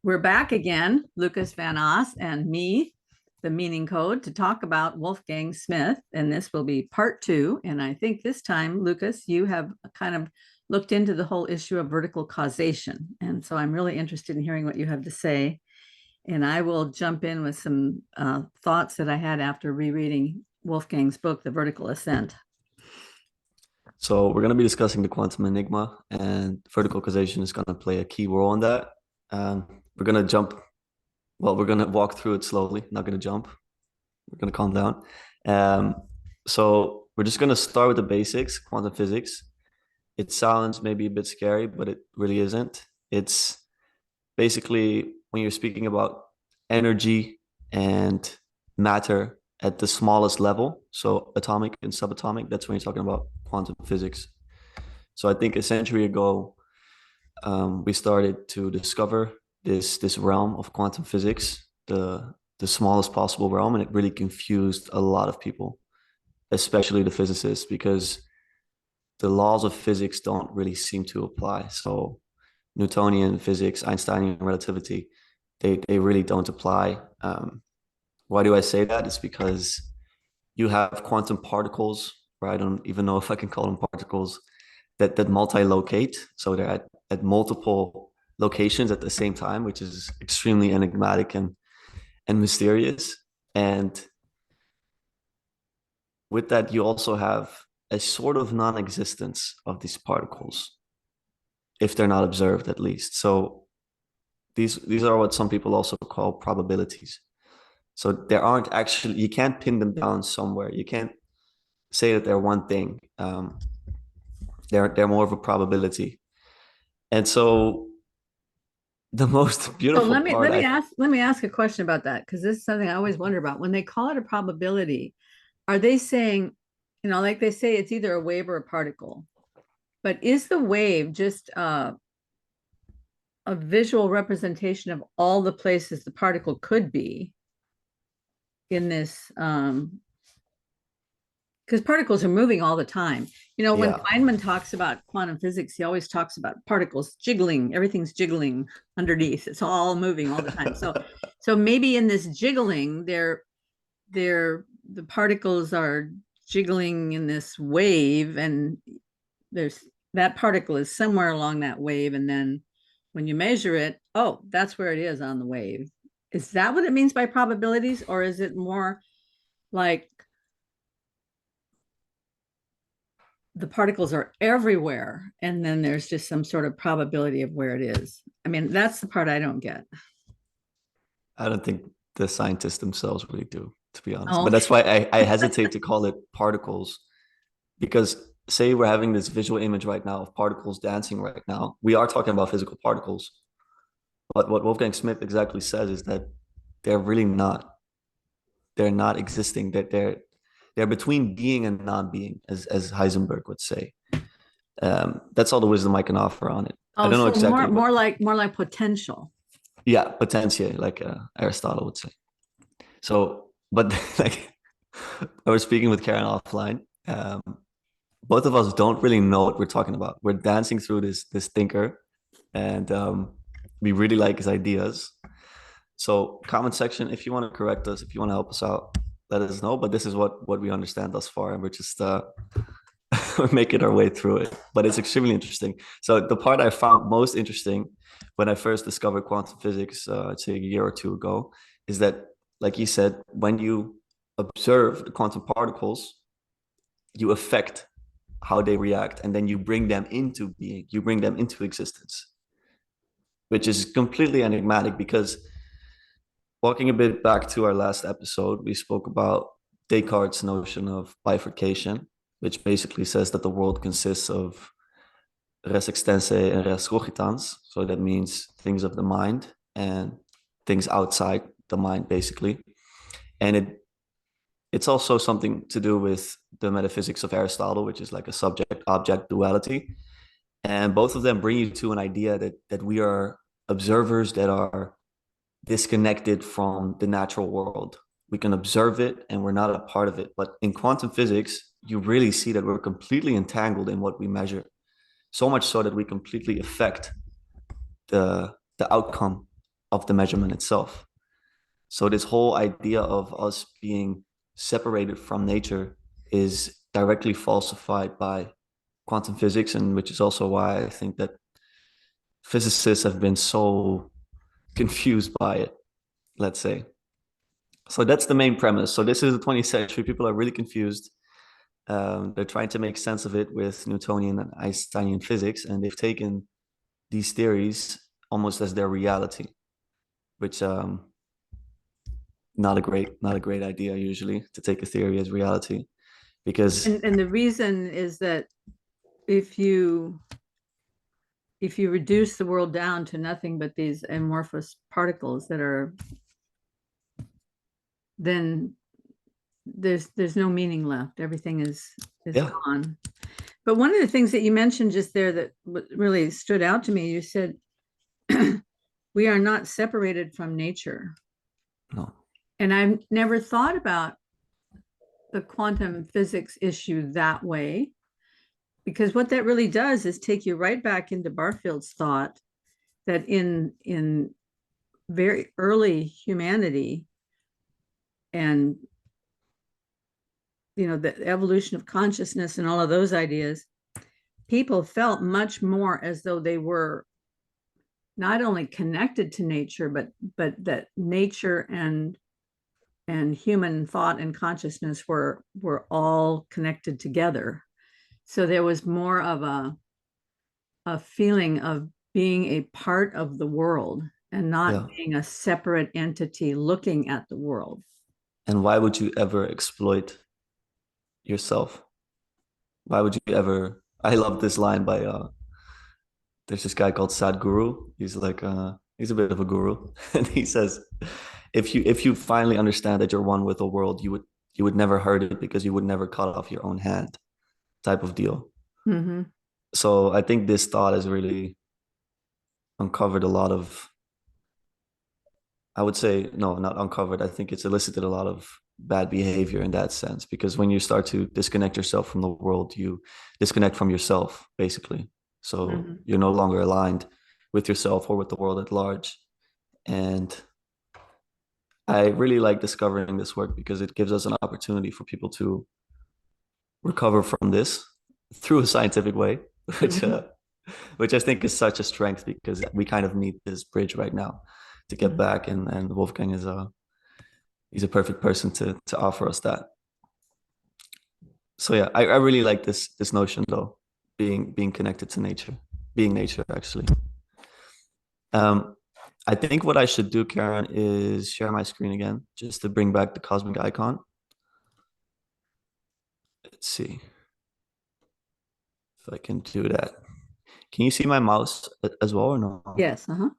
We're back again, Lucas Van Oss and me, the Meaning Code, to talk about Wolfgang Smith. And this will be part 2. And I think this time, Lucas, you have kind of looked into the whole issue of vertical causation. And so I'm really interested in hearing what you have to say. And I will jump in with some thoughts that I had after rereading Wolfgang's book, The Vertical Ascent. So we're going to be discussing the quantum enigma, and vertical causation is going to play a key role in that. We're going to we're going to walk through it slowly, not going to jump. We're going to calm down. So we're just going to start with the basics, quantum physics. It sounds maybe a bit scary, but it really isn't. It's basically when you're speaking about energy and matter at the smallest level, so atomic and subatomic, that's when you're talking about quantum physics. So I think a century ago, we started to discover this realm of quantum physics, the smallest possible realm, and it really confused a lot of people, especially the physicists, because the laws of physics don't really seem to apply. So Newtonian physics, Einsteinian relativity, they really don't apply. Why do I say that? It's because you have quantum particles, or I don't even know if I can call them particles, that multi-locate. So they're at multiple locations at the same time, which is extremely enigmatic and mysterious. And with that, you also have a sort of non-existence of these particles, if they're not observed at least. So these are what some people also call probabilities. So there aren't actually, you can't pin them down somewhere. You can't say that they're one thing. They're more of a probability. And so the most beautiful So part. Let me ask a question about that, because this is something I always wonder about. When they call it a probability, are they saying, like they say it's either a wave or a particle, but is the wave just a visual representation of all the places the particle could be in this? Because particles are moving all the time. When Feynman talks about quantum physics, he always talks about particles jiggling. Everything's jiggling underneath. It's all moving all the time. So maybe in this jiggling, the particles are jiggling in this wave, and that particle is somewhere along that wave. And then when you measure it, oh, that's where it is on the wave. Is that what it means by probabilities? Or is it more like the particles are everywhere, and then there's just some sort of probability of where it is? I mean, that's the part I don't get. I don't think the scientists themselves really do, to be honest. But that's why I hesitate to call it particles, because say we're having this visual image right now of particles dancing right now. We are talking about physical particles. But what Wolfgang Smith exactly says is that they're really not. They're not existing. That they're between being and non-being, as Heisenberg would say. That's all the wisdom I can offer on it. I don't know exactly. More like potential. Yeah, potential, like Aristotle would say. So, but like I was speaking with Karen offline. Both of us don't really know what we're talking about. We're dancing through this thinker, and we really like his ideas. So, comment section, if you want to correct us, if you want to help us out, let us know. But this is what we understand thus far, and we're just we're making our way through it. But it's extremely interesting. So the part I found most interesting when I first discovered quantum physics, I'd say a year or two ago, is that, like you said, when you observe the quantum particles, you affect how they react, and then you bring them into being, you bring them into existence, which is completely enigmatic. Because walking a bit back to our last episode, we spoke about Descartes' notion of bifurcation, which basically says that the world consists of res extensa and res cogitans. So that means things of the mind and things outside the mind, basically. And it's also something to do with the metaphysics of Aristotle, which is like a subject-object duality. And both of them bring you to an idea that we are observers that are disconnected from the natural world. We can observe it and we're not a part of it. But in quantum physics, you really see that we're completely entangled in what we measure. So much so that we completely affect the outcome of the measurement itself. So this whole idea of us being separated from nature is directly falsified by quantum physics, and which is also why I think that physicists have been so confused by it, let's say. So that's the main premise. So this is the 20th century. People are really confused. They're trying to make sense of it with Newtonian and Einsteinian physics, and they've taken these theories almost as their reality, which not a great idea usually to take a theory as reality, because And the reason is that if you reduce the world down to nothing but these amorphous particles that are, then there's no meaning left. Everything is yeah, gone. But one of the things that you mentioned just there that really stood out to me, you said we are not separated from nature. no, And I've never thought about the quantum physics issue that way, because what that really does is take you right back into Barfield's thought that in very early humanity, and the evolution of consciousness and all of those ideas, people felt much more as though they were not only connected to nature, but that nature and human thought and consciousness were all connected together. So there was more of a feeling of being a part of the world and not yeah. being a separate entity looking at the world. And why would you ever exploit yourself? Why would you ever? I love this line by there's this guy called Sadhguru. He's like he's a bit of a guru, and he says, if you finally understand that you're one with the world, you would never hurt it because you would never cut off your own hand, type of deal. Mm-hmm. So I think this thought has really uncovered a lot of, I would say, no, not uncovered. I think it's elicited a lot of bad behavior in that sense, because when you start to disconnect yourself from the world, you disconnect from yourself, basically. So Mm-hmm. you're no longer aligned with yourself or with the world at large. And I really like discovering this work because it gives us an opportunity for people to recover from this through a scientific way, which Mm-hmm. which I think is such a strength, because we kind of need this bridge right now to get Mm-hmm. back, and Wolfgang is he's a perfect person to offer us that. So yeah, I really like this notion though, being connected to nature, being nature actually. Um, I think what I should do, Karen, is share my screen again just to bring back the cosmic icon. Let's see if I can do that. Can you see my mouse as well or no? Yes. Uh-huh.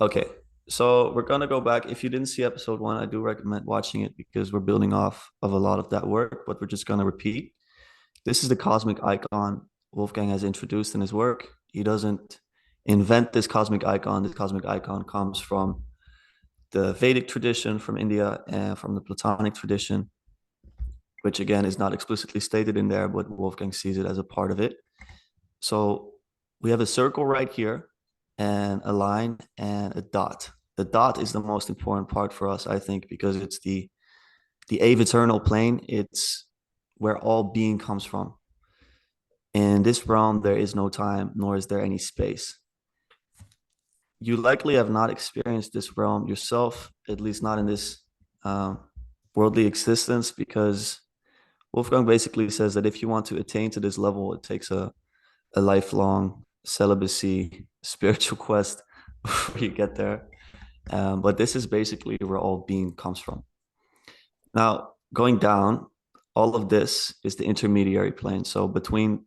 Okay, so we're gonna go back. If you didn't see episode 1, I do recommend watching it because we're building off of a lot of that work, but we're just gonna repeat. This is the cosmic icon Wolfgang has introduced in his work. He doesn't invent this cosmic icon. This cosmic icon comes from the Vedic tradition from India and from the Platonic tradition, which again is not explicitly stated in there, but Wolfgang sees it as a part of it. So we have a circle right here and a line and a dot. The dot is the most important part for us, I think, because it's the aveternal plane. It's where all being comes from. In this realm, there is no time, nor is there any space. You likely have not experienced this realm yourself, at least not in this worldly existence, because Wolfgang basically says that if you want to attain to this level, it takes a lifelong celibacy spiritual quest before you get there. But this is basically where all being comes from. Now, going down, all of this is the intermediary plane. So between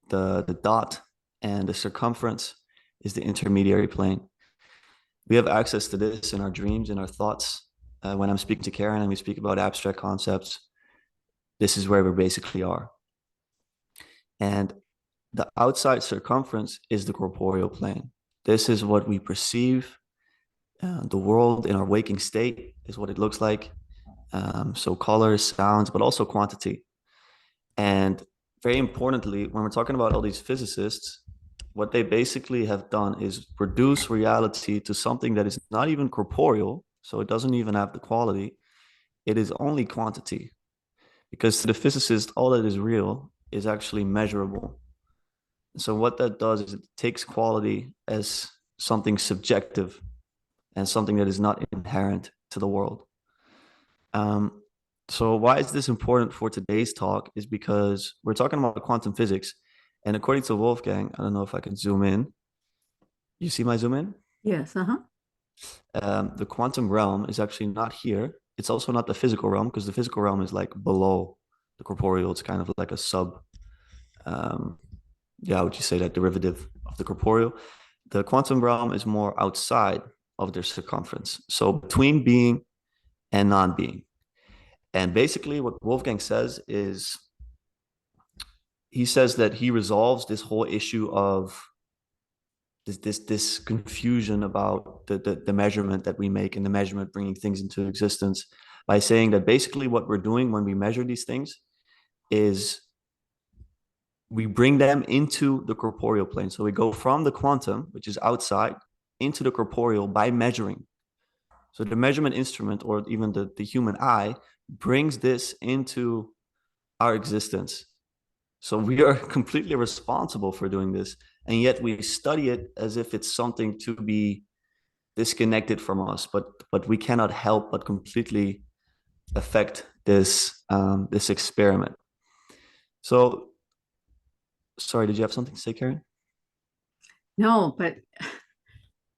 the dot and the circumference is the intermediary plane. We have access to this in our dreams, in our thoughts. When I'm speaking to Karen and we speak about abstract concepts, this is where we basically are. And the outside circumference is the corporeal plane. This is what we perceive. The world in our waking state is what it looks like. So colors, sounds, but also quantity. And very importantly, when we're talking about all these physicists, what they basically have done is reduce reality to something that is not even corporeal, so it doesn't even have the quality. It is only quantity, because to the physicist, all that is real is actually measurable. So what that does is it takes quality as something subjective and something that is not inherent to the world. Um, so why is this important for today's talk is because we're talking about quantum physics. And according to Wolfgang, I don't know if I can zoom in. You see my zoom in? Yes. Uh-huh. The quantum realm is actually not here. It's also not the physical realm, because the physical realm is like below the corporeal. It's kind of like a sub, um, yeah, would you say that derivative of the corporeal? The quantum realm is more outside of their circumference. So between being and non-being. And basically what Wolfgang says is he says that he resolves this whole issue of this confusion about the measurement that we make and the measurement bringing things into existence by saying that basically what we're doing when we measure these things is we bring them into the corporeal plane. So we go from the quantum, which is outside, into the corporeal by measuring. So the measurement instrument, or even the human eye, brings this into our existence. So we are completely responsible for doing this. And yet we study it as if it's something to be disconnected from us, but we cannot help but completely affect this experiment. So sorry, did you have something to say, Karen? No, but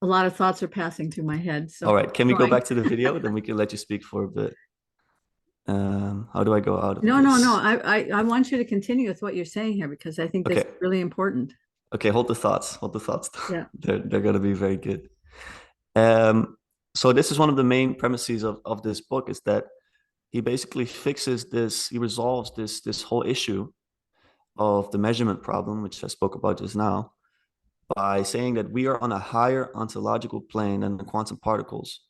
a lot of thoughts are passing through my head. So All right, can we go going. back to the video? Then we can let you speak for a bit. How do I go out of No, no, no. this? I want you to continue with what you're saying here because I think that's Okay, really important. okay, hold the thoughts. Hold the thoughts. Yeah. They're gonna be very good. Um, so this is one of the main premises of this book, is that he basically fixes this, he resolves this whole issue of the measurement problem, which I spoke about just now, by saying that we are on a higher ontological plane than the quantum particles.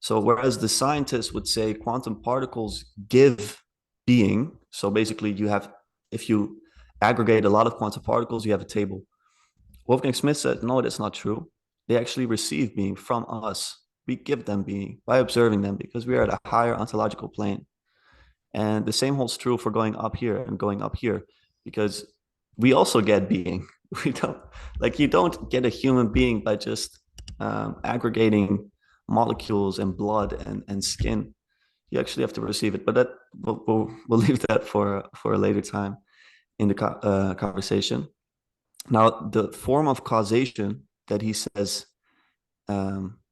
So whereas the scientists would say quantum particles give being, so basically you have, if you aggregate a lot of quantum particles, you have a table. Wolfgang Smith said, no, that's not true. They actually receive being from us. We give them being by observing them, because we are at a higher ontological plane. And the same holds true for going up here and going up here, because we also get being. We don't, like, you don't get a human being by just aggregating molecules and blood and skin. You actually have to receive it. But that we'll leave that for a later time in the conversation. Now, the form of causation that he says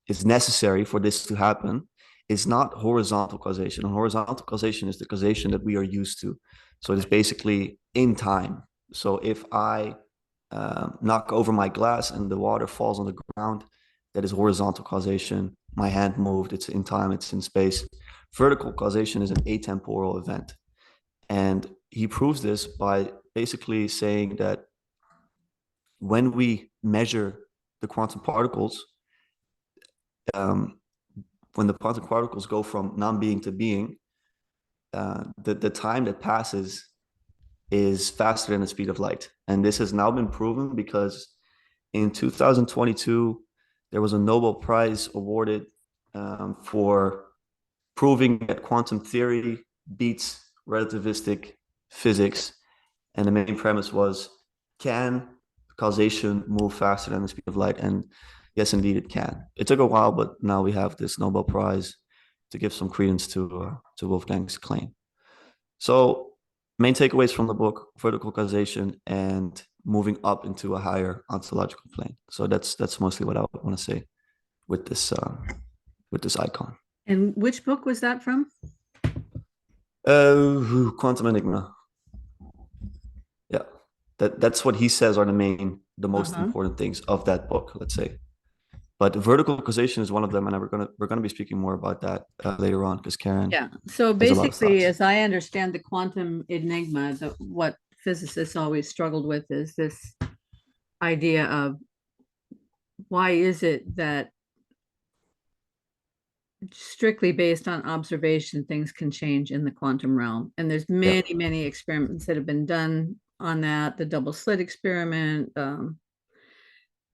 is necessary for this to happen is not horizontal causation. And horizontal causation is the causation that we are used to. So it is basically in time. So if I knock over my glass and the water falls on the ground, that is horizontal causation. My hand moved, it's in time, it's in space. Vertical causation is an atemporal event. And he proves this by basically saying that when we measure the quantum particles, um, when the quantum particles go from non-being to being, the time that passes is faster than the speed of light. And this has now been proven because in 2022, there was a Nobel Prize awarded for proving that quantum theory beats relativistic physics. And the main premise was, can causation move faster than the speed of light? And yes, indeed, it can. It took a while, but now we have this Nobel Prize to give some credence to Wolfgang's claim. So, main takeaways from the book: vertical causation and moving up into a higher ontological plane. So that's mostly what I want to say with this icon. And which book was that from? Quantum Enigma. Yeah, that's what he says are the most Uh-huh. important things of that book, let's say. But vertical causation is one of them, and we're gonna be speaking more about that later on, because Karen Yeah. So has a lot of basically, thoughts. as I understand the quantum enigma, what physicists always struggled with is this idea of why is it that strictly based on observation, things can change in the quantum realm. And there's Yeah, many experiments that have been done on that, the double slit experiment,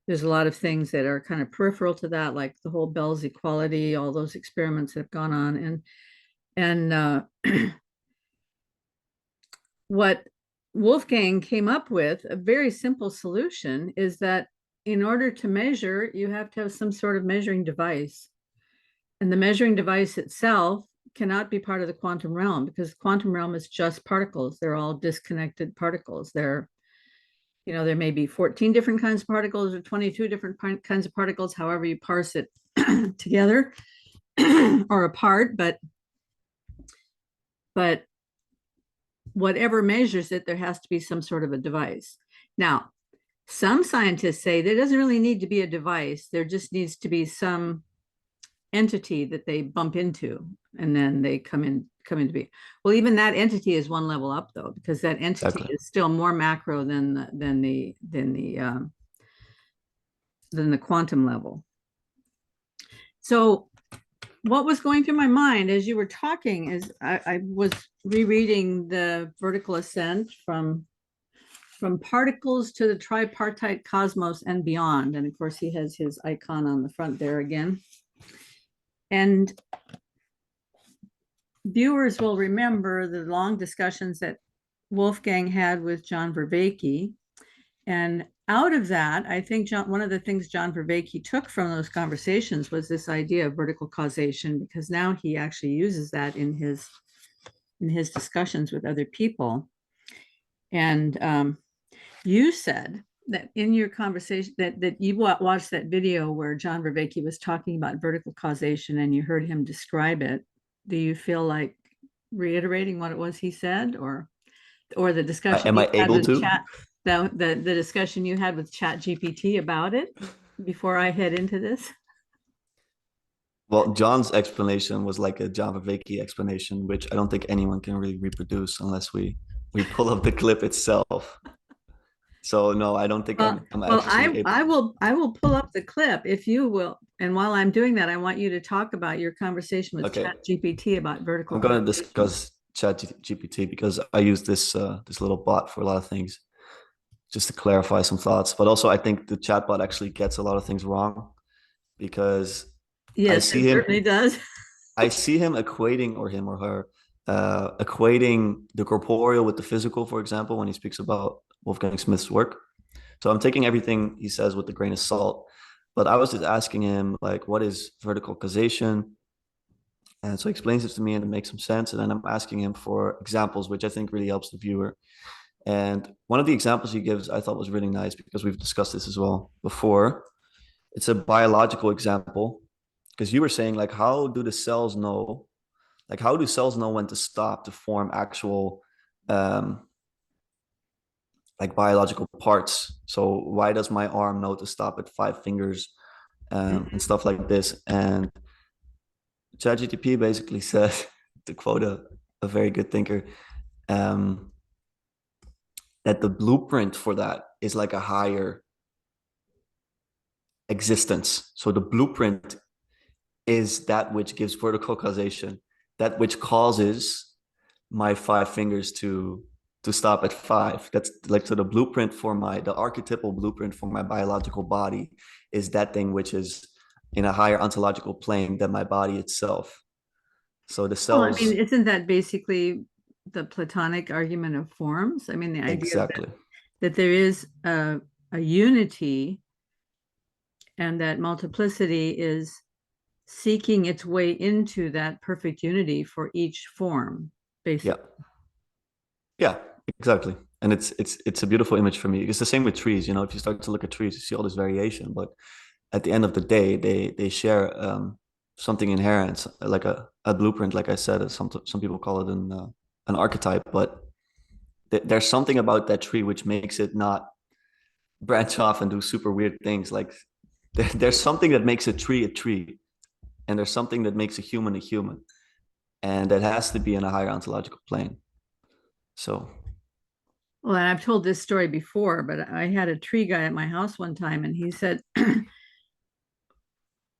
there's a lot of things that are kind of peripheral to that, like the whole Bell's equality, all those experiments that have gone on. And what Wolfgang came up with, a very simple solution, is that in order to measure, you have to have some sort of measuring device. And the measuring device itself cannot be part of the quantum realm, because the quantum realm is just particles. They're all disconnected particles. There may be 14 different kinds of particles or 22 different kinds of particles, however you parse it together or apart, but whatever measures it, there has to be some sort of a device. Now, some scientists say there doesn't really need to be a device. There just needs to be some entity that they bump into, and then they come into being. Well, even that entity is one level up, though, because that entity is still more macro than the quantum level. So what was going through my mind as you were talking is I was rereading the vertical ascent from particles to the tripartite cosmos and beyond. And of course, he has his icon on the front there again. And viewers will remember the long discussions that Wolfgang had with John Vervaeke. And out of that, I think one of the things John Vervaeke took from those conversations was this idea of vertical causation, because now he actually uses that in his discussions with other people. And you said that in your conversation that you watched that video where John Vervaeke was talking about vertical causation and you heard him describe it. Do you feel like reiterating what it was he said, or the discussion am I able to the discussion you had with ChatGPT about it before I head into this? Well, John's explanation was like a John Vervaeke explanation, which I don't think anyone can really reproduce unless we pull up the clip itself. So no, I don't think I'm actually able. I will pull up the clip if you will. And while I'm doing that, I want you to talk about your conversation with ChatGPT about vertical. I'm going to discuss ChatGPT because I use this little bot for a lot of things, just to clarify some thoughts. But also, I think the chatbot actually gets a lot of things wrong, because yes, it certainly does. I see him equating, or him or her, equating the corporeal with the physical, for example, when he speaks about Wolfgang Smith's work. So I'm taking everything he says with a grain of salt. But I was just asking him, like, what is vertical causation? And so he explains it to me and it makes some sense. And then I'm asking him for examples, which I think really helps the viewer. And one of the examples he gives, I thought was really nice, because we've discussed this as well before. It's a biological example, because you were saying, like, how do cells know when to stop to form actual like biological parts? So why does my arm know to stop at 5 fingers and stuff like this? And ChatGPT basically says, to quote a very good thinker, that the blueprint for that is like a higher existence. So the blueprint is that which gives vertical causation, that which causes my 5 fingers to stop at 5. That's like, so the blueprint for the archetypal blueprint for my biological body is that thing which is in a higher ontological plane than my body itself. So the cells. Well, I mean, isn't that basically the Platonic argument of forms? I mean, the idea exactly that there is a unity, and that multiplicity is seeking its way into that perfect unity for each form, basically. Yeah, exactly. And it's a beautiful image for me. It's the same with trees. If you start to look at trees, you see all this variation, but at the end of the day, they share something inherent, like a blueprint. Like I said, some people call it an archetype, but there's something about that tree which makes it not branch off and do super weird things. Like there's something that makes a tree, and there's something that makes a human, and that has to be in a higher ontological plane. So, well, and I've told this story before, but I had a tree guy at my house one time, and he said,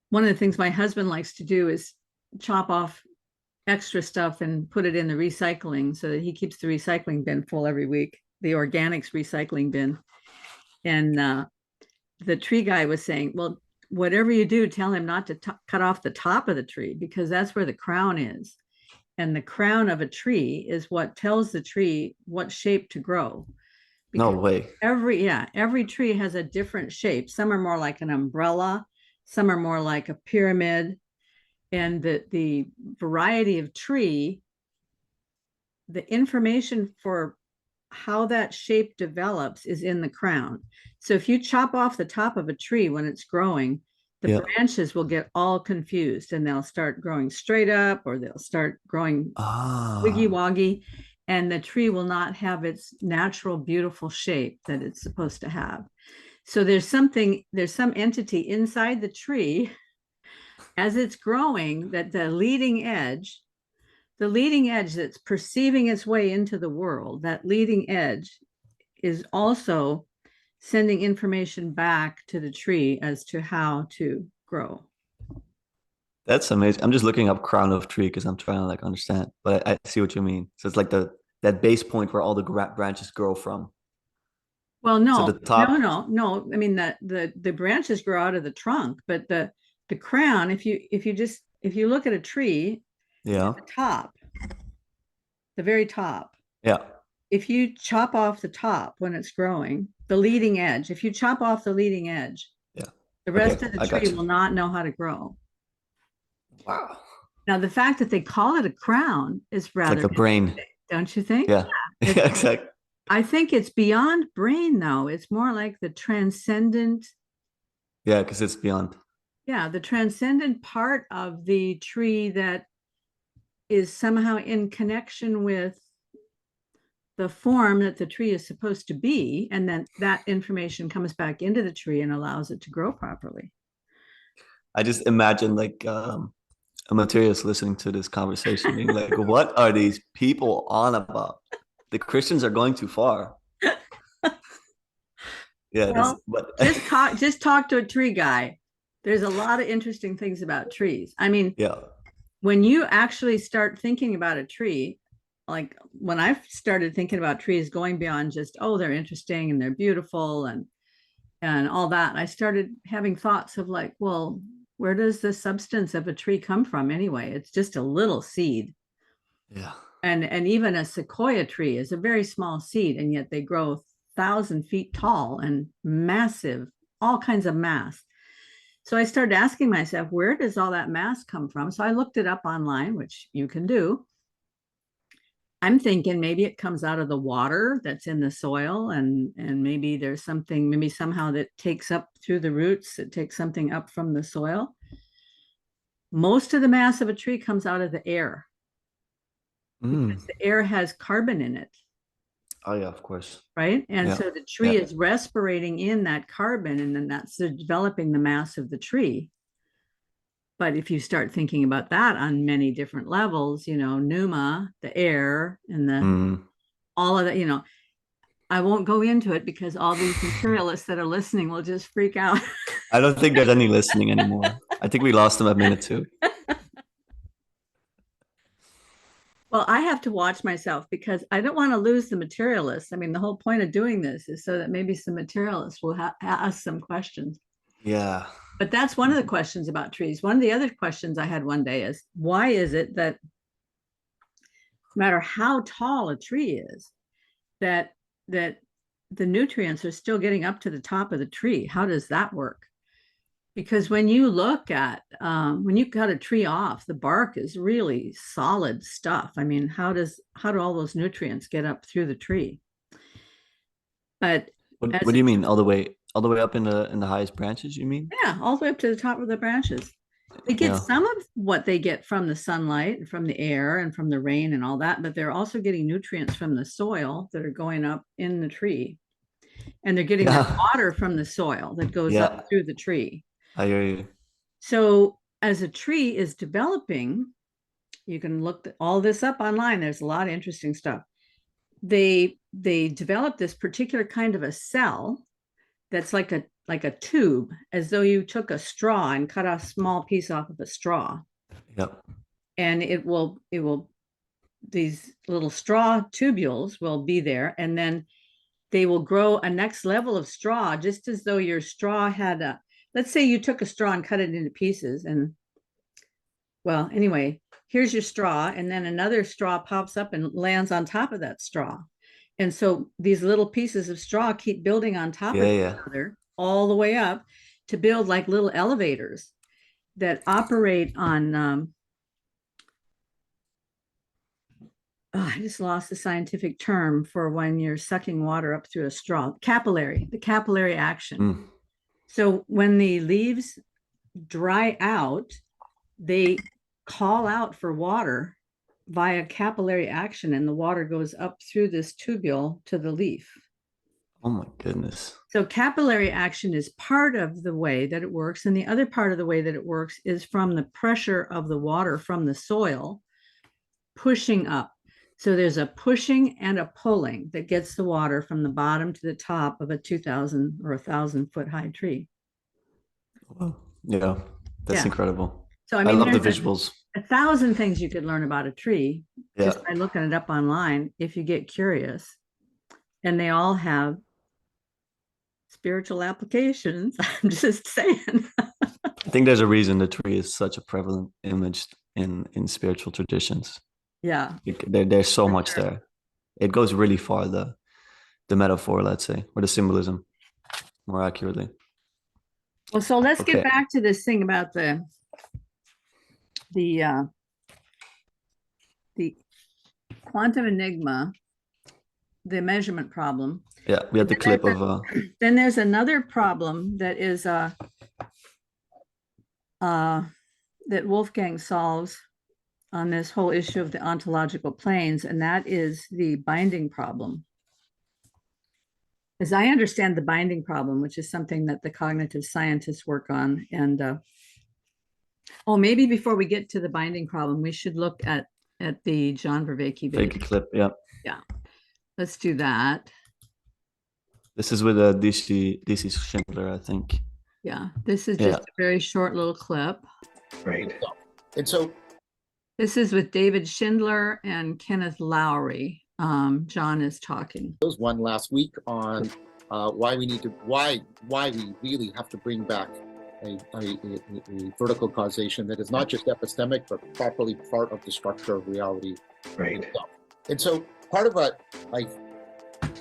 one of the things my husband likes to do is chop off extra stuff and put it in the recycling, so that he keeps the recycling bin full every week, the organics recycling bin. And the tree guy was saying, well, whatever you do, tell him not to cut off the top of the tree, because that's where the crown is. And the crown of a tree is what tells the tree what shape to grow. No Because way. every tree has a different shape. Some are more like an umbrella, some are more like a pyramid. And the variety of tree, the information for how that shape develops is in the crown. So if you chop off the top of a tree when it's growing, the Yeah. branches will get all confused and they'll start growing straight up, or they'll start growing wiggy Ah, woggy, and the tree will not have its natural, beautiful shape that it's supposed to have. So there's some entity inside the tree as it's growing, that the leading edge that's perceiving its way into the world, that leading edge is also sending information back to the tree as to how to grow. that's amazing. I'm just looking up crown of tree because I'm trying to like understand, but I see what you mean. So it's like the that base point where all the branches grow from. Well, So the no, no, top, no, no. I mean, the branches grow out of the trunk, but the crown, if you look at a tree at yeah, the top, the very top, yeah, if you chop off the top when it's growing, the leading edge, if you chop off the leading edge, yeah. the Okay, rest of the I tree got you. will not know how to grow. Wow. Now, the fact that they call it a crown is It's like rather the brain. interesting, don't you think? Yeah. It's, Yeah, exactly. I think it's beyond brain, though. It's more like the transcendent, Yeah, because it's beyond. yeah, the transcendent part of the tree that is somehow in connection with the form that the tree is supposed to be. And then that information comes back into the tree and allows it to grow properly. I just imagine like a materialist listening to this conversation being like, what are these people on about? The Christians are going too far. Yeah, this Well, but just talk to a tree guy. There's a lot of interesting things about trees. I mean, yeah. when you actually start thinking about a tree, like when I started thinking about trees going beyond just, oh, they're interesting and they're beautiful and all that, I started having thoughts of like, well, where does the substance of a tree come from anyway? It's just a little seed. Yeah. And even a sequoia tree is a very small seed, and yet they grow 1,000 feet tall and massive, all kinds of mass. So I started asking myself, where does all that mass come from? So I looked it up online, which you can do. I'm thinking maybe it comes out of the water that's in the soil, and maybe there's something, maybe somehow that takes up through the roots, it takes something up from the soil. Most of the mass of a tree comes out of the air Mm. because the air has carbon in it, Oh yeah, of course. right? And Yeah. so the tree Yeah. is respirating in that carbon, and then that's developing the mass of the tree. But if you start thinking about that on many different levels, pneuma, the air, and the Mm. all of that, I won't go into it because all these materialists that are listening will just freak out. I don't think there's any listening anymore. I think we lost them at minute two. Well, I have to watch myself because I don't want to lose the materialists. I mean, the whole point of doing this is so that maybe some materialists will ask some questions. Yeah. But that's one of the questions about trees. One of the other questions I had one day is, why is it that no matter how tall a tree is, that that the nutrients are still getting up to the top of the tree? How does that work? Because when you look at when you cut a tree off, the bark is really solid stuff. I mean, how do all those nutrients get up through the tree? But What as do a, you mean all the way up in the highest branches, you mean? yeah, all the way up to the top of the branches. They get Yeah. some of what they get from the sunlight, from the air, and from the rain and all that, but they're also getting nutrients from the soil that are going up in the tree. And they're getting their Yeah. water from the soil that goes up Yeah. through the tree. I hear you. So as a tree is developing, you can look all this up online. There's a lot of interesting stuff. They develop this particular kind of a cell that's like a tube, as though you took a straw and cut a small piece off of a straw, Yep. and it will these little straw tubules will be there, and then they will grow a next level of straw, just as though your straw had a, let's say you took a straw and cut it into pieces. And well, anyway, here's your straw. And then another straw pops up and lands on top of that straw. And so these little pieces of straw keep building on top of each other all the way up to build like little elevators that operate on, I just lost the scientific term for when you're sucking water up through a straw, the capillary action. So when the leaves dry out, they call out for water via capillary action, and the water goes up through this tubule to the leaf. Oh my goodness. So capillary action is part of the way that it works. And the other part of the way that it works is from the pressure of the water from the soil pushing up. So there's a pushing and a pulling that gets the water from the bottom to the top of a 2,000 or 1,000 foot high tree. Wow. Yeah, that's incredible. So I mean, I love the visuals. 1,000 things you could learn about a tree just by looking it up online if you get curious. And they all have spiritual applications. I'm just saying. I think there's a reason the tree is such a prevalent image in spiritual traditions. Yeah. There's so much there. It goes really far, the metaphor, let's say, or the symbolism, more accurately. Well, so let's get back to this thing about the quantum enigma, the measurement problem. Yeah, we had the clip of then there's another problem that is that Wolfgang solves on this whole issue of the ontological planes, and that is the binding problem. As I understand the binding problem, which is something that the cognitive scientists work on, and maybe before we get to the binding problem, we should look at the John Vervaeke video. Clip, yeah. Yeah, let's do that. This is with DC Schindler, I think. Yeah, this is just a very short little clip. Right. And so this is with David Schindler and Kenneth Lowry. John is talking. There was one last week on why we really have to bring back a vertical causation that is not just epistemic, but properly part of the structure of reality. Right. Itself. And so part of what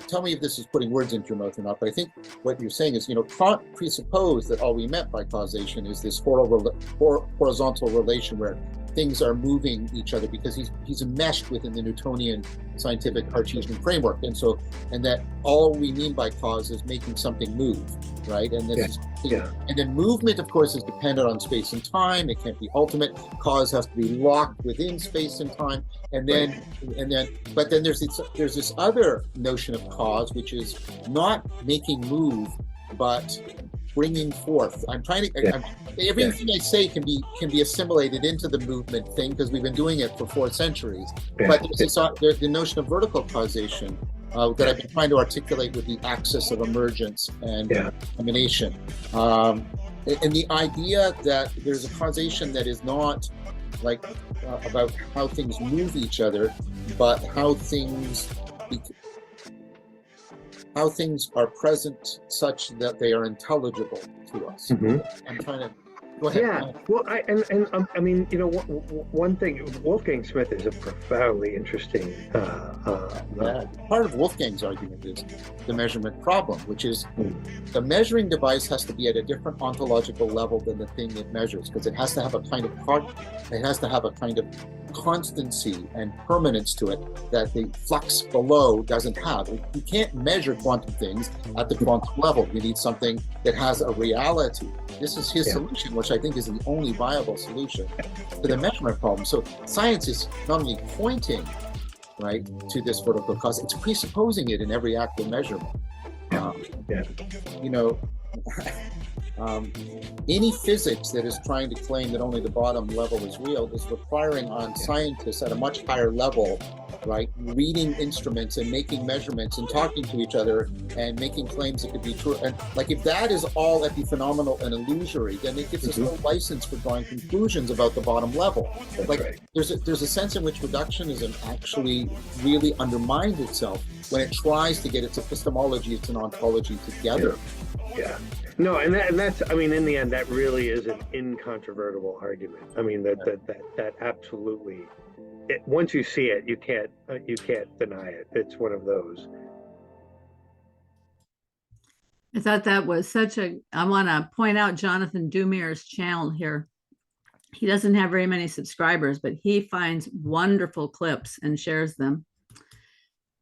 tell me if this is putting words into your mouth or not, but I think what you're saying is, Kant presupposed that all we meant by causation is this horizontal relation where things are moving each other, because he's enmeshed within the Newtonian scientific Cartesian framework, and that all we mean by cause is making something move, right? And this and then movement, of course, is dependent on space and time. It can't be ultimate. Cause has to be locked within space and time, but then there's this other notion of cause, which is not making move, but bringing forth. I'm trying to. Everything I say can be assimilated into the movement thing, because we've been doing it for 4 centuries. But there's the notion of vertical causation that I've been trying to articulate with the axis of emergence and emanation, and the idea that there's a causation that is not like about how things move each other, but how things are present such that they are intelligible to us. Mm-hmm. I'm trying to go ahead. Yeah, well, I mean, one thing, Wolfgang Smith is a profoundly interesting. Part of Wolfgang's argument is the measurement problem, which is the measuring device has to be at a different ontological level than the thing it measures, because it has to have a kind of constancy and permanence to it that the flux below doesn't have. You can't measure quantum things at the quantum level. You need something that has a reality. This is his solution, which I think is the only viable solution to the measurement problem. So science is not only pointing, right, to this vertical cause, it's presupposing it in every act of measurement. Any physics that is trying to claim that only the bottom level is real is requiring on scientists at a much higher level right? Reading instruments and making measurements and talking to each other and making claims that could be true. And like, if that is all epiphenomenal and illusory, then it gives us no license for drawing conclusions about the bottom level. Like, there's a sense in which reductionism actually really undermines itself when it tries to get its epistemology, its ontology together. Yeah. No, and that's, I mean, in the end, that really is an incontrovertible argument. I mean, that absolutely, once you see it, you can't deny it. It's one of those. I thought that was I want to point out Jonathan Dumir's channel here. He doesn't have very many subscribers, but he finds wonderful clips and shares them.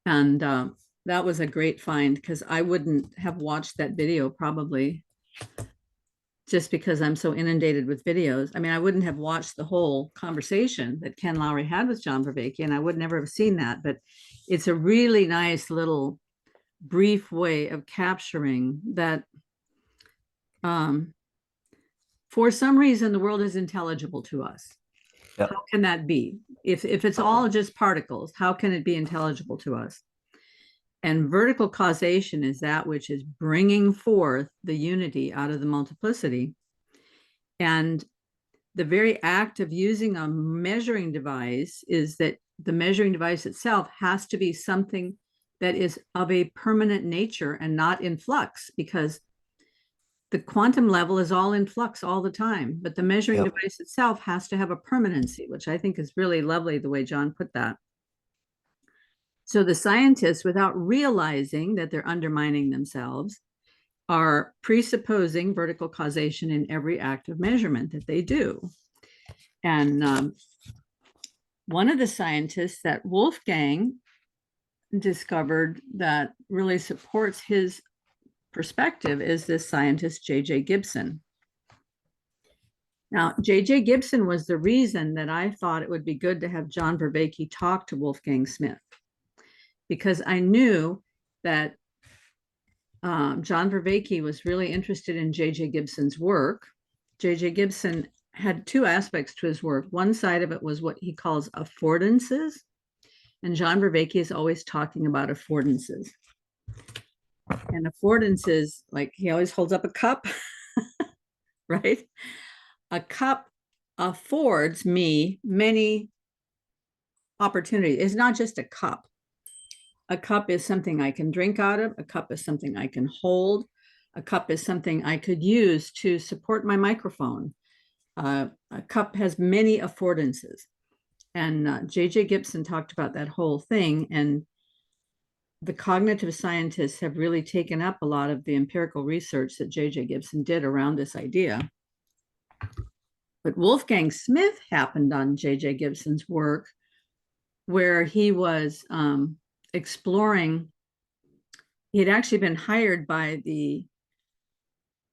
And that was a great find, because I wouldn't have watched that video probably, just because I'm so inundated with videos. I mean, I wouldn't have watched the whole conversation that Ken Lowry had with John Vervaeke, and I would never have seen that. But it's a really nice little brief way of capturing that for some reason the world is intelligible to us. Yep. How can that be? If it's all just particles, how can it be intelligible to us? And vertical causation is that which is bringing forth the unity out of the multiplicity. And the very act of using a measuring device is that the measuring device itself has to be something that is of a permanent nature and not in flux, because the quantum level is all in flux all the time. But the measuring device itself has to have a permanency, which I think is really lovely the way John put that. So the scientists, without realizing that they're undermining themselves, are presupposing vertical causation in every act of measurement that they do. And one of the scientists that Wolfgang discovered that really supports his perspective is this scientist, J.J. Gibson. Now, J.J. Gibson was the reason that I thought it would be good to have John Vervaeke talk to Wolfgang Smith, because I knew that John Vervaeke was really interested in J.J. Gibson's work. J.J. Gibson had two aspects to his work. One side of it was what he calls affordances, and John Vervaeke is always talking about affordances. And affordances, like he always holds up a cup, right? A cup affords me many opportunities. It's not just a cup. A cup is something I can drink out of. A cup is something I can hold. A cup is something I could use to support my microphone. A cup has many affordances. And J.J. Gibson talked about that whole thing. And the cognitive scientists have really taken up a lot of the empirical research that J.J. Gibson did around this idea. But Wolfgang Smith happened on J.J. Gibson's work, where he was exploring. He had actually been hired by the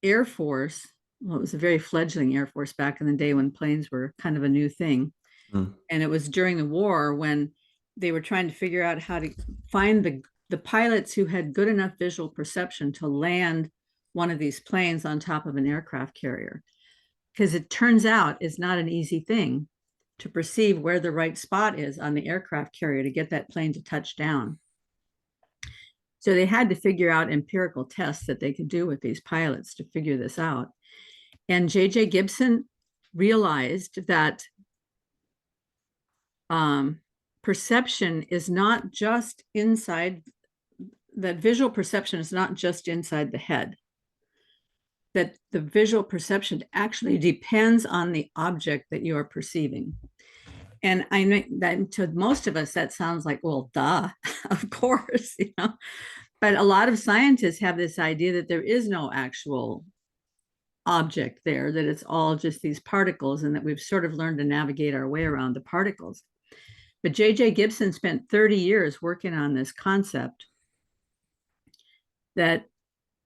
Air Force. Well, it was a very fledgling Air Force back in the day when planes were kind of a new thing. And it was during the war when they were trying to figure out how to find the pilots who had good enough visual perception to land one of these planes on top of an aircraft carrier. Because it turns out it's not an easy thing to perceive where the right spot is on the aircraft carrier to get that plane to touch down. So they had to figure out empirical tests that they could do with these pilots to figure this out. And J.J. Gibson realized that perception is not just inside, that visual perception is not just inside the head, that the visual perception actually depends on the object that you are perceiving. And I know that to most of us, that sounds like, well, duh, of course, you know. But a lot of scientists have this idea that there is no actual object there, that it's all just these particles, and that we've sort of learned to navigate our way around the particles. But J.J. Gibson spent 30 years working on this concept that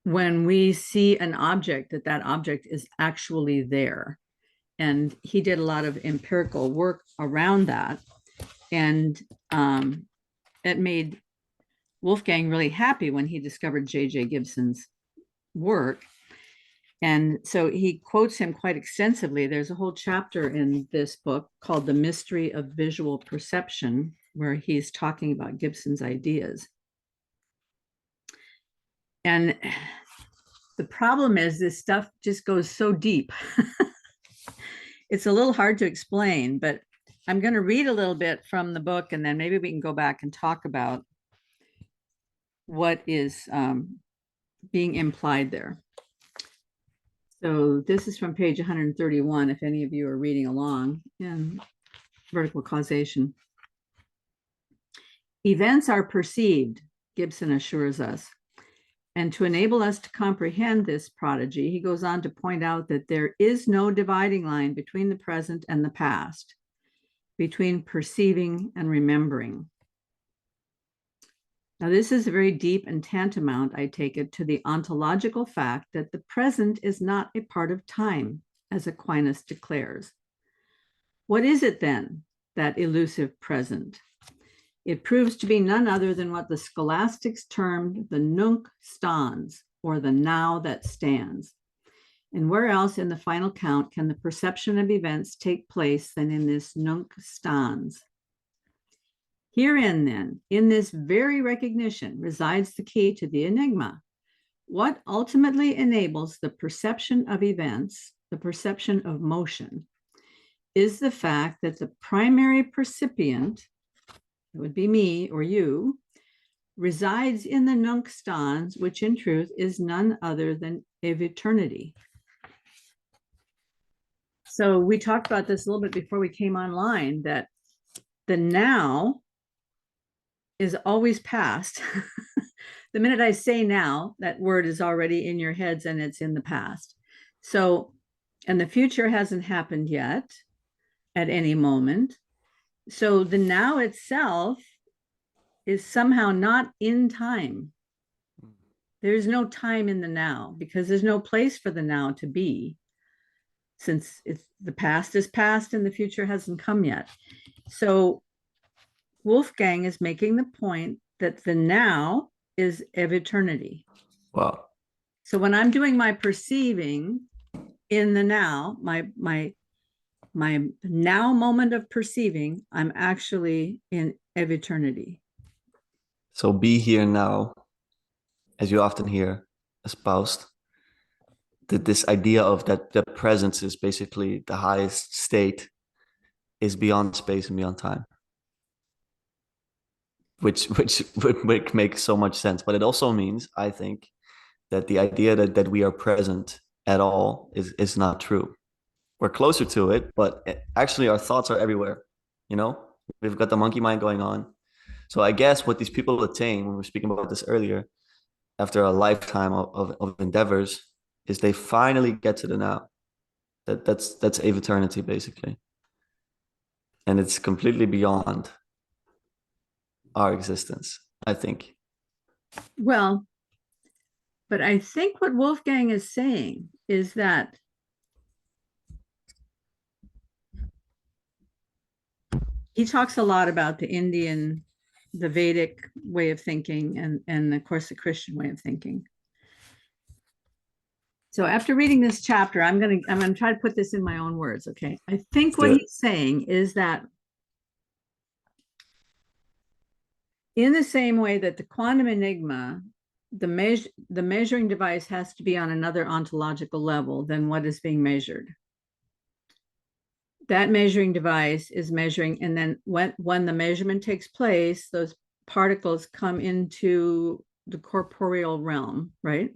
when we see an object, that object is actually there. And he did a lot of empirical work around that. And it made Wolfgang really happy when he discovered J.J. Gibson's work. And so he quotes him quite extensively. There's a whole chapter in this book called The Mystery of Visual Perception. where he's talking about Gibson's ideas. And the problem is this stuff just goes so deep. It's a little hard to explain, but I'm going to read a little bit from the book, and then maybe we can go back and talk about what is being implied there. So this is from page 131, if any of you are reading along in Vertical Causation. Events are perceived, Gibson assures us. And to enable us to comprehend this prodigy, he goes on to point out that there is no dividing line between the present and the past, between perceiving and remembering. Now, this is very deep and tantamount, I take it, to the ontological fact that the present is not a part of time, as Aquinas declares. What is it then, that elusive present? It proves to be none other than what the scholastics termed the nunc stans, or the now that stands. And where else in the final count can the perception of events take place than in this nunc stans? Herein, then, in this very recognition resides the key to the enigma. What ultimately enables the perception of events, the perception of motion, is the fact that the primary percipient, it would be me or you, resides in the nunc stans, which in truth is none other than eviternity. So we talked about this a little bit before we came online, that the now is always past. The minute I say now, that word is already in your heads and it's in the past. So, and the future hasn't happened yet at any moment. So the now itself is somehow not in time. There's no time in the now because there's no place for the now to be, since it's the past is past and the future hasn't come yet. So Wolfgang is making the point that the now is eviternity. Wow. So when I'm doing my perceiving in the now, my now moment of perceiving, I'm actually in eviternity. So be here now, as you often hear espoused, that this idea of that the presence is basically the highest state, is beyond space and beyond time. Which would make so much sense. But it also means, I think, that the idea that we are present at all is not true. We're closer to it, but actually our thoughts are everywhere. You know, we've got the monkey mind going on. So I guess what these people attain, when we were speaking about this earlier, after a lifetime of endeavors, is they finally get to the now. That's eternity, basically. And it's completely beyond our existence, I think. Well, but I think what Wolfgang is saying is that he talks a lot about the Indian, the Vedic way of thinking, and of course the Christian way of thinking. So after reading this chapter, I'm gonna try to put this in my own words, okay? I think what he's saying is that in the same way that the quantum enigma, the measuring device has to be on another ontological level than what is being measured. That measuring device is measuring, and then when the measurement takes place, those particles come into the corporeal realm, right?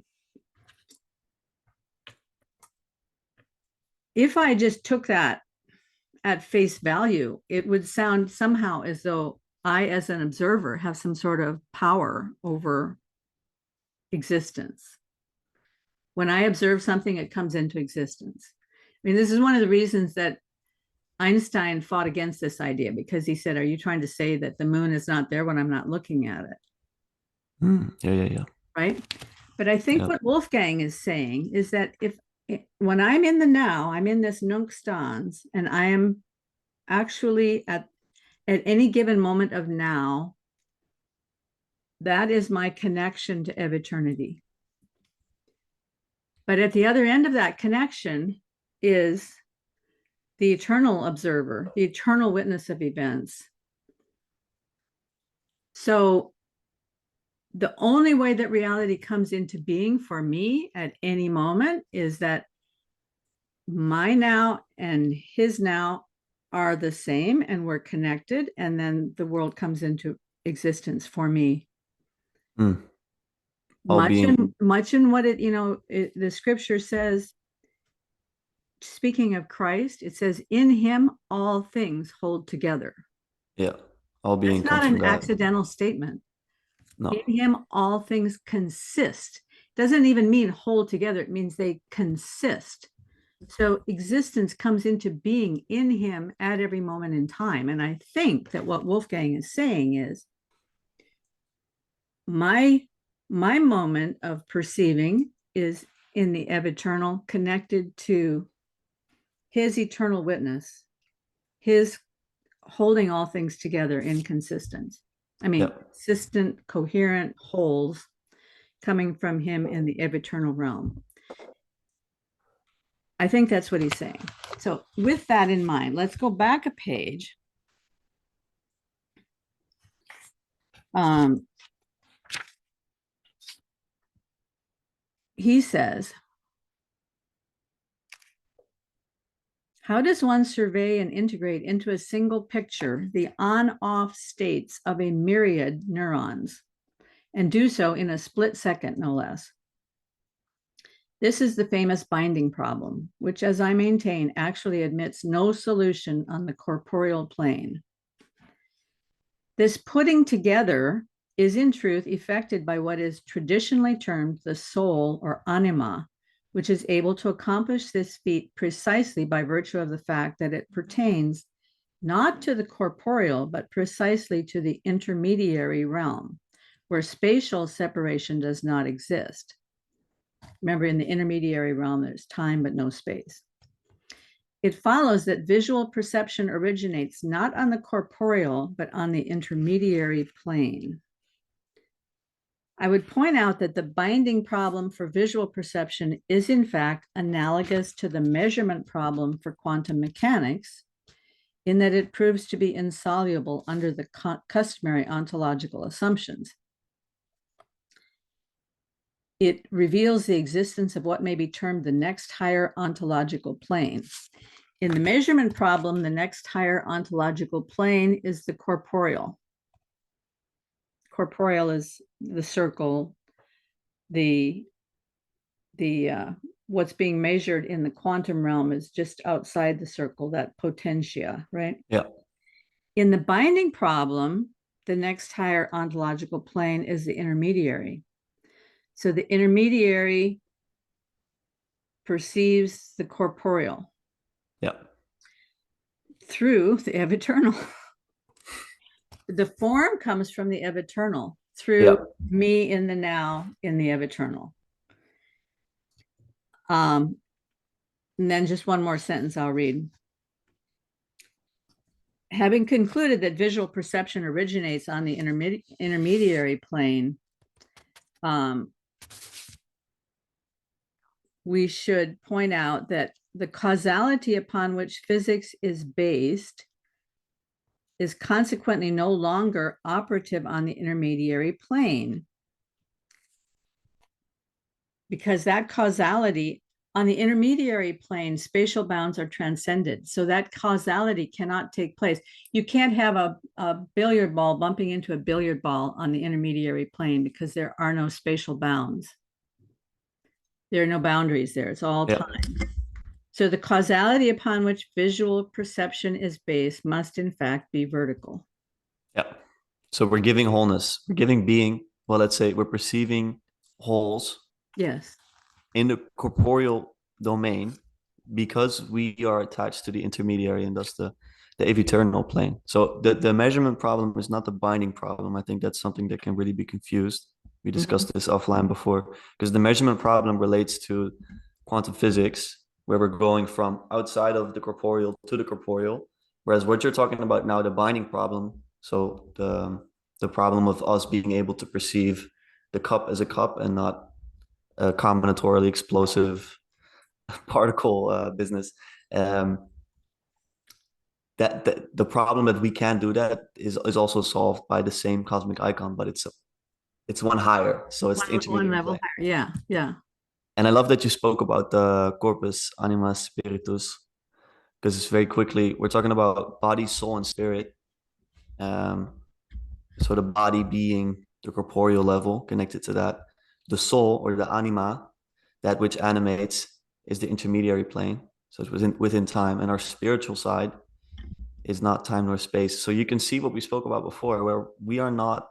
If I just took that at face value, it would sound somehow as though I, as an observer, have some sort of power over existence. When I observe something, it comes into existence. I mean, this is one of the reasons that Einstein fought against this idea, because he said, are you trying to say that the moon is not there when I'm not looking at it? Yeah. Right? But I think what Wolfgang is saying is that when I'm in the now, I'm in this nunc stans, and I am actually at any given moment of now, that is my connection to eviternity. But at the other end of that connection is the eternal observer, the eternal witness of events, So the only way that reality comes into being for me at any moment is that my now and his now are the same and we're connected, and then the world comes into existence for me. Much in what the scripture says, speaking of Christ, it says, in him all things hold together. Yeah, all being That's not an accidental statement. No. In him all things consist. Doesn't even mean hold together. It means they consist. So existence comes into being in him at every moment in time. And I think that what Wolfgang is saying is my moment of perceiving is in the eternal, connected to his eternal witness, his holding all things together in consistence. I mean, consistent, coherent wholes coming from him in the eternal realm. I think that's what he's saying. So with that in mind, let's go back a page. He says, how does one survey and integrate into a single picture the on-off states of a myriad neurons, and do so in a split second, no less? This is the famous binding problem, which, as I maintain, actually admits no solution on the corporeal plane. This putting together is in truth effected by what is traditionally termed the soul or anima, which is able to accomplish this feat precisely by virtue of the fact that it pertains not to the corporeal, but precisely to the intermediary realm, where spatial separation does not exist. Remember, in the intermediary realm, there's time but no space. It follows that visual perception originates not on the corporeal, but on the intermediary plane. I would point out that the binding problem for visual perception is in fact analogous to the measurement problem for quantum mechanics, in that it proves to be insoluble under the customary ontological assumptions. It reveals the existence of what may be termed the next higher ontological plane. In the measurement problem, the next higher ontological plane is the corporeal. Corporeal is the circle, what's being measured in the quantum realm is just outside the circle, that potentia, right? Yeah. In the binding problem, the next higher ontological plane is the intermediary. So the intermediary perceives the corporeal. Yeah. Through the eternal. The form comes from the eternal through me in the now in the eternal. And then just one more sentence I'll read. Having concluded that visual perception originates on the intermediary plane, we should point out that the causality upon which physics is based is consequently no longer operative on the intermediary plane, because that causality on the intermediary plane, spatial bounds are transcended. So that causality cannot take place. You can't have a billiard ball bumping into a billiard ball on the intermediary plane because there are no spatial bounds. There are no boundaries there. It's all time. So the causality upon which visual perception is based must in fact be vertical. Yeah. So we're giving wholeness, we're giving being, well, let's say we're perceiving wholes. Yes. In the corporeal domain, because we are attached to the intermediary, and thus the eternal plane. So the measurement problem is not the binding problem. I think that's something that can really be confused. We discussed this offline before, because the measurement problem relates to quantum physics, where we're going from outside of the corporeal to the corporeal. Whereas what you're talking about now, the binding problem, so the problem of us being able to perceive the cup as a cup and not a combinatorially explosive particle business. that the problem that we can't do that is also solved by the same cosmic icon, but it's one higher. So it's the One intermediary level plane. higher. Yeah, yeah. And I love that you spoke about the corpus, anima, spiritus, because it's very quickly, we're talking about body, soul, and spirit. So the body being the corporeal level connected to that. The soul, or the anima, that which animates, is the intermediary plane. So it's within time. And our spiritual side is not time nor space. So you can see what we spoke about before, where we are not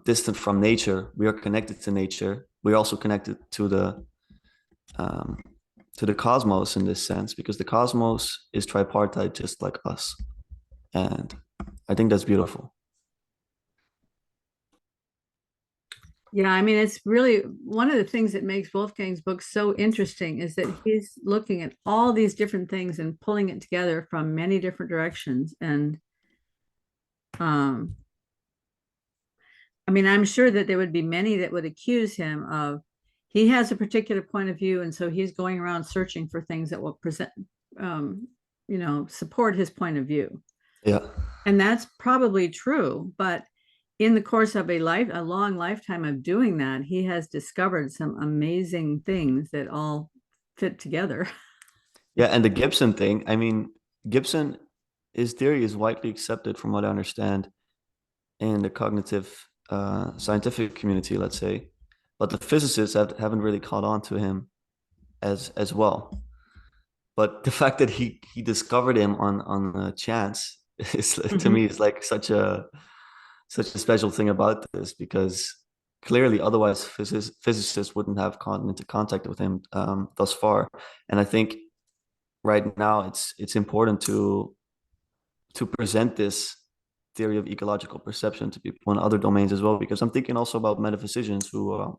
distant from nature. We are connected to nature. We're also connected to the cosmos in this sense, because the cosmos is tripartite just like us. And I think that's beautiful. Yeah, I mean, it's really one of the things that makes Wolfgang's book so interesting is that he's looking at all these different things and pulling it together from many different directions. And I mean, I'm sure that there would be many that would accuse him of, he has a particular point of view, and so he's going around searching for things that will present, support his point of view. Yeah. And that's probably true, but in the course of a long lifetime of doing that, he has discovered some amazing things that all fit together. Yeah, and the Gibson thing, I mean, Gibson, his theory is widely accepted from what I understand in the cognitive scientific community, let's say, but the physicists haven't really caught on to him as well. But the fact that he discovered him on a chance is to me is like such a special thing about this, because clearly otherwise physicists wouldn't have gotten into contact with him thus far. And I think right now it's important to present this theory of ecological perception to people in other domains as well, because I'm thinking also about metaphysicians who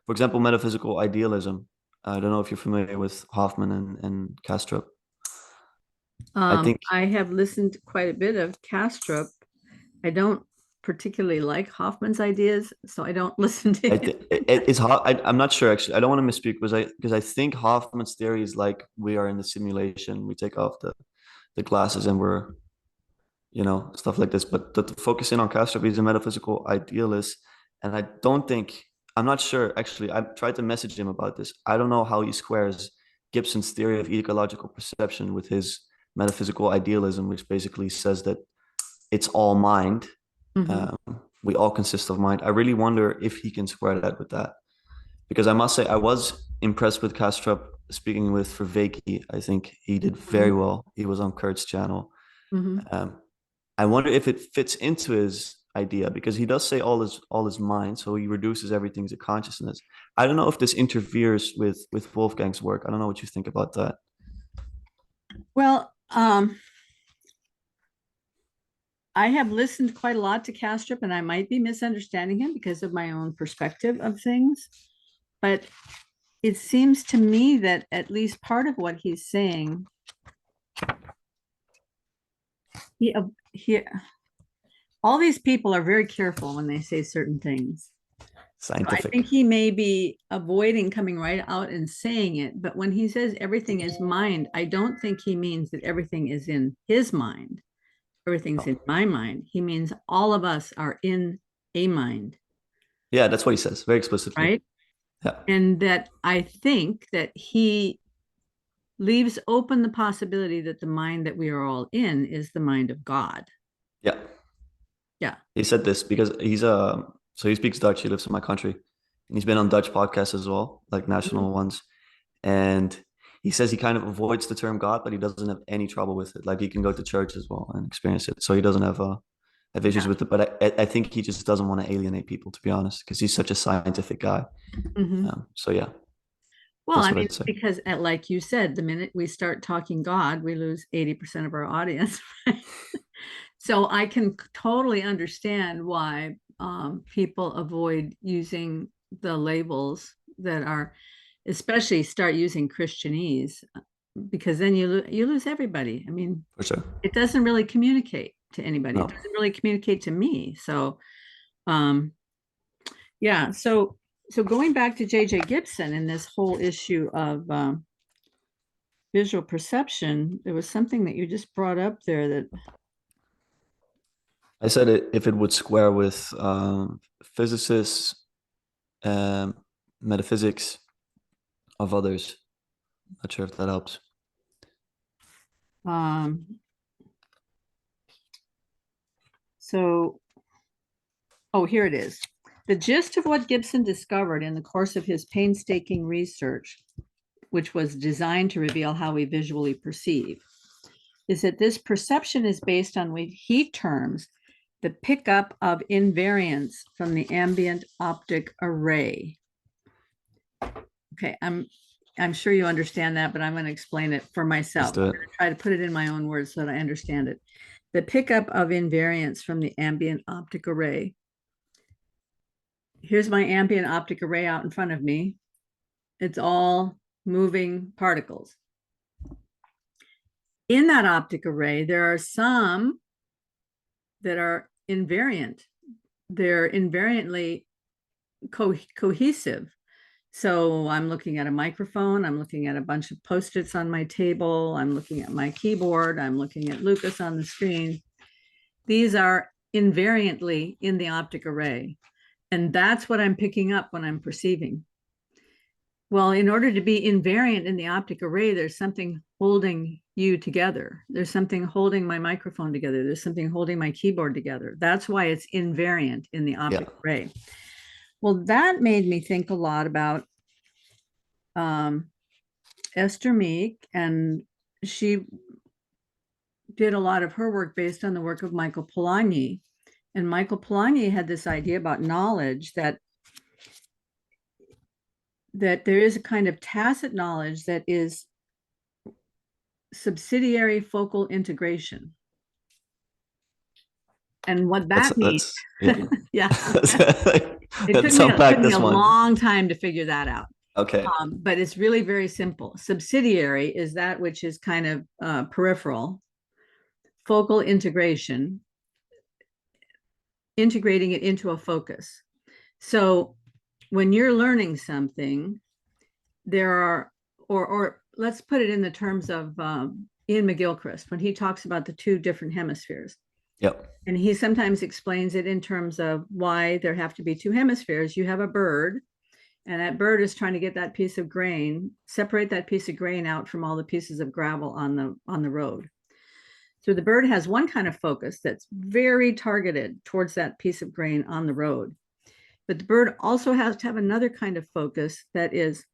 for example, metaphysical idealism. I don't know if you're familiar with Hoffman and Kastrup. I have listened quite a bit of Kastrup. I don't particularly like Hoffman's ideas, so I don't listen to him. I'm not sure actually. I don't want to misspeak because I think Hoffman's theory is like we are in the simulation. We take off the glasses and we're, stuff like this. But to focus in on Kastrup, he's a metaphysical idealist, and I'm not sure actually. I've tried to message him about this. I don't know how he squares Gibson's theory of ecological perception with his metaphysical idealism, which basically says that it's all mind. We all consist of mind. I really wonder if he can square that with that, because I must say I was impressed with Kastrup speaking with Vervaeke. I think he did very well. He was on Kurt's channel. I wonder if it fits into his idea, because he does say all is mind, so he reduces everything to consciousness. I don't know if this interferes with Wolfgang's work. I don't know what you think about that. Well, I have listened quite a lot to Kastrup, and I might be misunderstanding him because of my own perspective of things. But it seems to me that at least part of what he's saying, all these people are very careful when they say certain things. Scientific. So I think he may be avoiding coming right out and saying it, but when he says everything is mind, I don't think he means that everything is in his mind. Everything's in my mind. He means all of us are in a mind. Yeah, that's what he says very explicitly. Right? Yeah. And that I think that he leaves open the possibility that the mind that we are all in is the mind of God. Yeah. Yeah. He said this because so he speaks Dutch. He lives in my country, and he's been on Dutch podcasts as well, like national ones. And he says he kind of avoids the term God, but he doesn't have any trouble with it. Like he can go to church as well and experience it. So he doesn't have issues with it. But I think he just doesn't want to alienate people, to be honest, because he's such a scientific guy. So yeah. Well, I mean, because like you said, the minute we start talking God, we lose 80% of our audience. Right? So I can totally understand why people avoid using the labels that are, especially start using Christianese, because then you lose everybody. I mean, for sure, it doesn't really communicate to anybody. No. It doesn't really communicate to me. So, yeah. So going back to J.J. Gibson and this whole issue of, visual perception, there was something that you just brought up there that I said if it would square with physicists, metaphysics of others. Not sure if that helps. So, oh, here it is. The gist of what Gibson discovered in the course of his painstaking research, which was designed to reveal how we visually perceive, is that this perception is based on what he terms the pickup of invariance from the ambient optic array. Okay, I'm sure you understand that, but I'm going to explain it for myself. I'm going to try to put it in my own words so that I understand it. The pickup of invariance from the ambient optic array. Here's my ambient optic array out in front of me. It's all moving particles. In that optic array, there are some that are invariant. They're invariantly cohesive. So I'm looking at a microphone, I'm looking at a bunch of Post-its on my table, I'm looking at my keyboard, I'm looking at Lucas on the screen. These are invariantly in the optic array. And that's what I'm picking up when I'm perceiving. Well, in order to be invariant in the optic array, there's something holding you together. There's something holding my microphone together. There's something holding my keyboard together. That's why it's invariant in the optic array. Well, that made me think a lot about Esther Meek, and she did a lot of her work based on the work of Michael Polanyi. And Michael Polanyi had this idea about knowledge that there is a kind of tacit knowledge that is subsidiary focal integration. And what that means, yeah. It took me a long time to figure that out. Okay. But it's really very simple. Subsidiary is that which is kind of peripheral. Focal integration, integrating it into a focus. So when you're learning something, there are, or let's put it in the terms of Ian McGilchrist, when he talks about the two different hemispheres. Yep. And he sometimes explains it in terms of why there have to be two hemispheres. You have a bird, and that bird is trying to get that piece of grain, separate that piece of grain out from all the pieces of gravel on the road. So the bird has one kind of focus that's very targeted towards that piece of grain on the road. But the bird also has to have another kind of focus that is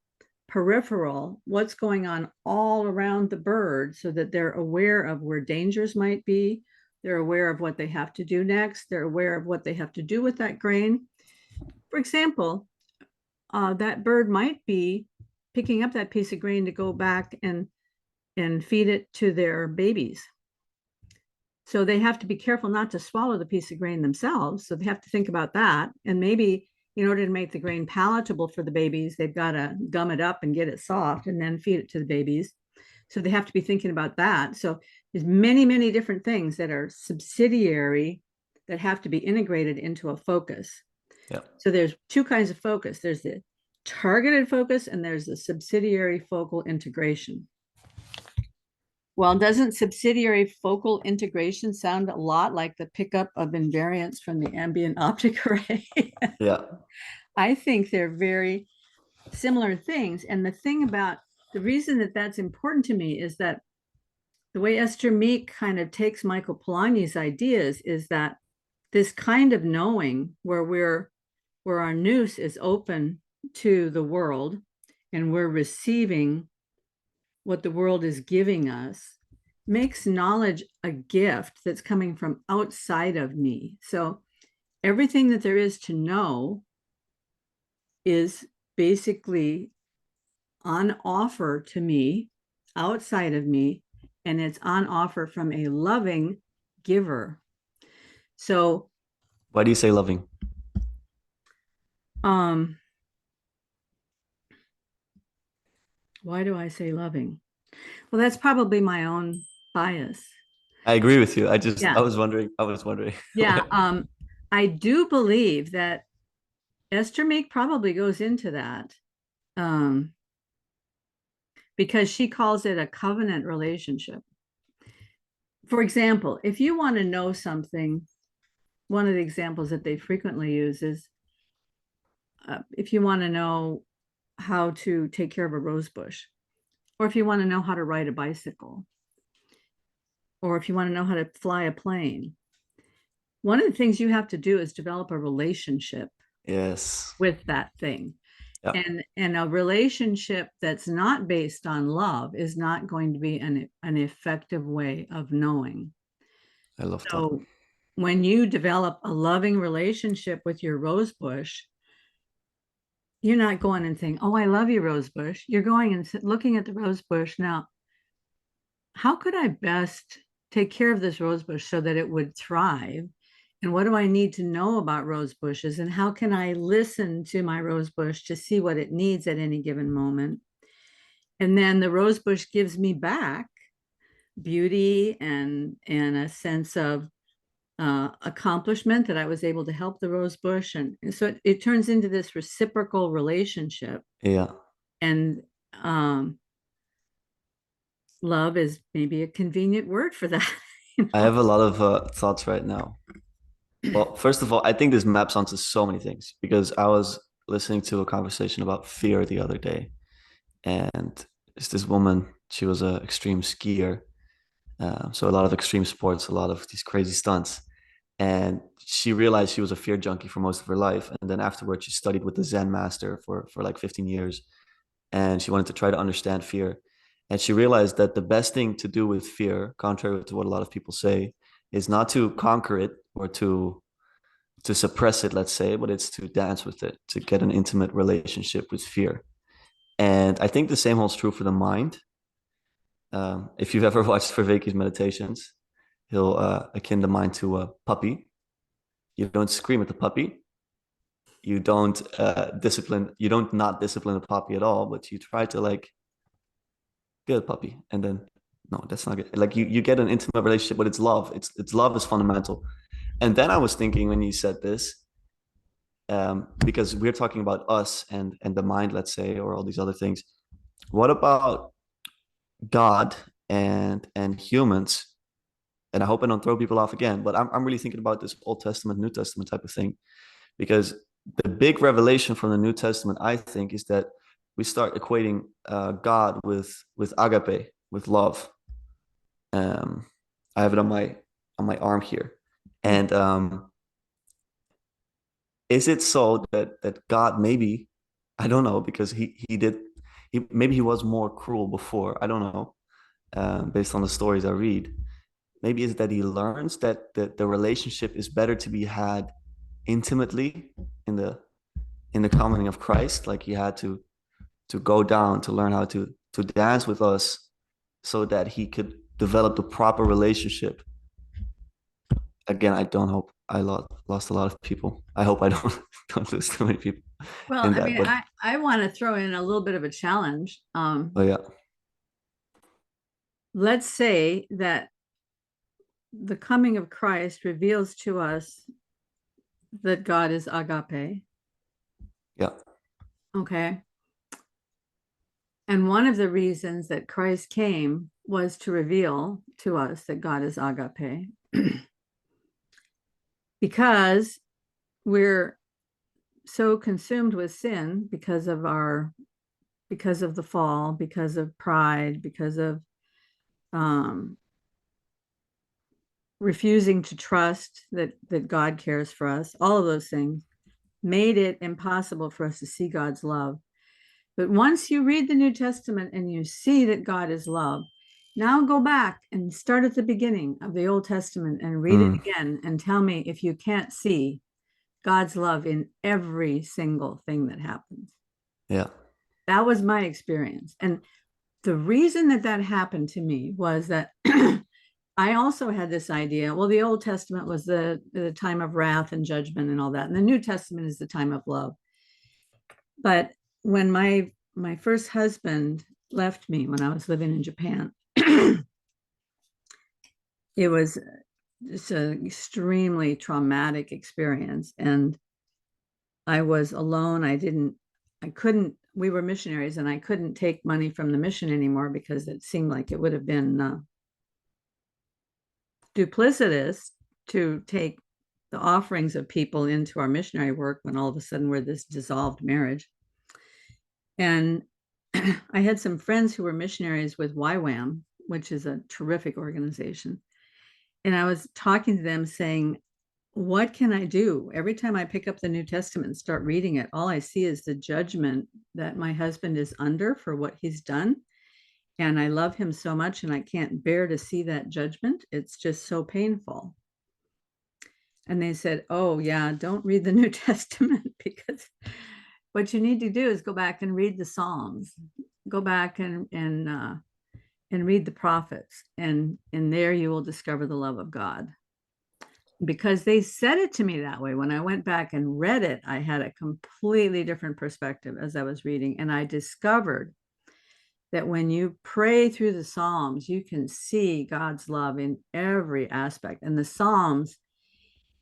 peripheral, what's going on all around the bird, so that they're aware of where dangers might be. They're aware of what they have to do next. They're aware of what they have to do with that grain. For example, that bird might be picking up that piece of grain to go back and feed it to their babies. So they have to be careful not to swallow the piece of grain themselves. So they have to think about that. And maybe in order to make the grain palatable for the babies, they've got to gum it up and get it soft and then feed it to the babies. So they have to be thinking about that. So there's many, many different things that are subsidiary that have to be integrated into a focus. Yep. So there's two kinds of focus. There's the targeted focus and there's the subsidiary focal integration. Well, doesn't subsidiary focal integration sound a lot like the pickup of invariance from the ambient optic array? Yeah. I think they're very similar things. And the thing about the reason that that's important to me is that the way Esther Meek kind of takes Michael Polanyi's ideas is that this kind of knowing where our nous is open to the world and we're receiving what the world is giving us makes knowledge a gift that's coming from outside of me. So everything that there is to know is basically on offer to me, outside of me, and it's on offer from a loving giver. So why do you say loving? Why do I say loving? Well, that's probably my own bias. I agree with you. I was wondering. Yeah. I do believe that Esther Meek probably goes into that. because she calls it a covenant relationship. For example, if you want to know something, one of the examples that they frequently use is if you want to know how to take care of a rose bush, or if you want to know how to ride a bicycle, or if you want to know how to fly a plane, one of the things you have to do is develop a relationship with that thing. Yeah. And a relationship that's not based on love is not going to be an effective way of knowing. I love that. So when you develop a loving relationship with your rose bush, you're not going and saying, oh, I love you, rose bush. You're going and looking at the rose bush. Now, how could I best take care of this rose bush so that it would thrive? And what do I need to know about rose bushes? And how can I listen to my rose bush to see what it needs at any given moment? And then the rose bush gives me back beauty and a sense of accomplishment that I was able to help the rose bush. And so it turns into this reciprocal relationship. Yeah. And love is maybe a convenient word for that. You know? I have a lot of thoughts right now. Well, first of all, I think this maps onto so many things, because I was listening to a conversation about fear the other day, and it's this woman. She was an extreme skier, so a lot of extreme sports, a lot of these crazy stunts, and she realized she was a fear junkie for most of her life. And then afterwards, she studied with the Zen master for like 15 years, and she wanted to try to understand fear. And she realized that the best thing to do with fear, contrary to what a lot of people say, is not to conquer it or to suppress it, let's say, but it's to dance with it, to get an intimate relationship with fear. And I think the same holds true for the mind. If you've ever watched Vervaeke's meditations, he'll akin the mind to a puppy. You don't scream at the puppy. You don't you don't not discipline the puppy at all, but you try to like get a puppy, and then no, that's not good. Like you get an intimate relationship, but it's love. It's love is fundamental. And then I was thinking when you said this, because we're talking about us and the mind, let's say, or all these other things. What about God and humans? And I hope I don't throw people off again, but I'm really thinking about this Old Testament, New Testament type of thing, because the big revelation from the New Testament, I think, is that we start equating God with agape, with love. I have it on my arm here, and is it so that God, maybe, I don't know, because maybe he was more cruel before, I don't know, based on the stories I read. Maybe is that he learns that the relationship is better to be had intimately in the coming of Christ, like he had to go down to learn how to dance with us so that he could develop the proper relationship. Again, I don't hope I lost a lot of people. I hope I don't lose too many people. Well, I mean, I want to throw in a little bit of a challenge. Oh yeah. Let's say that the coming of Christ reveals to us that God is agape. Yeah. Okay. And one of the reasons that Christ came was to reveal to us that God is agape. Because we're so consumed with sin because of the fall, because of pride, because of refusing to trust that God cares for us. All of those things made it impossible for us to see God's love. But once you read the New Testament and you see that God is love, now go back and start at the beginning of the Old Testament and read it again and tell me if you can't see God's love in every single thing that happens. Yeah. That was my experience. And the reason that happened to me was that I also had this idea, well, the Old Testament was the time of wrath and judgment and all that. And the New Testament is the time of love. But when my first husband left me when I was living in Japan, it was just an extremely traumatic experience. And I was alone. I couldn't we were missionaries, and I couldn't take money from the mission anymore because it seemed like it would have been duplicitous to take the offerings of people into our missionary work when all of a sudden we're this dissolved marriage. And I had some friends who were missionaries with YWAM, which is a terrific organization. And I was talking to them saying, what can I do? Every time I pick up the New Testament and start reading it, all I see is the judgment that my husband is under for what he's done. And I love him so much, and I can't bear to see that judgment. It's just so painful. And they said, oh, yeah, don't read the New Testament, because what you need to do is go back and read the Psalms, go back and read the prophets. And there you will discover the love of God. Because they said it to me that way. When I went back and read it, I had a completely different perspective as I was reading. And I discovered that when you pray through the Psalms, you can see God's love in every aspect. And the Psalms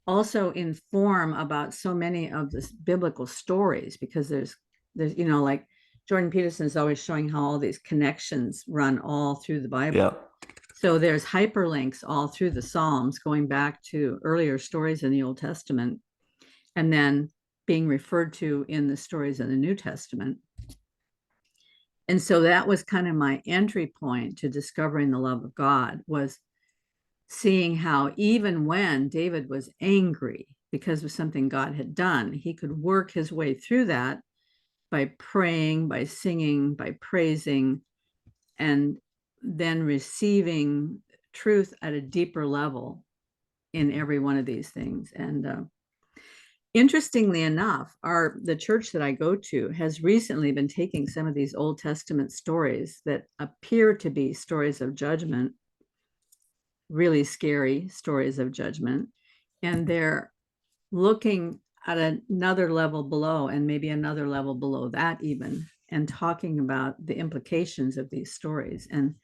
also inform about so many of the biblical stories, because there's, like Jordan Peterson is always showing how all these connections run all through the Bible. Yeah. So there's hyperlinks all through the Psalms going back to earlier stories in the Old Testament, and then being referred to in the stories in the New Testament. And so that was kind of my entry point to discovering the love of God, was seeing how even when David was angry because of something God had done, he could work his way through that by praying, by singing, by praising, and then receiving truth at a deeper level in every one of these things. And interestingly enough, the church that I go to has recently been taking some of these Old Testament stories that appear to be stories of judgment, really scary stories of judgment, and they're looking at another level below, and maybe another level below that even, and talking about the implications of these stories. And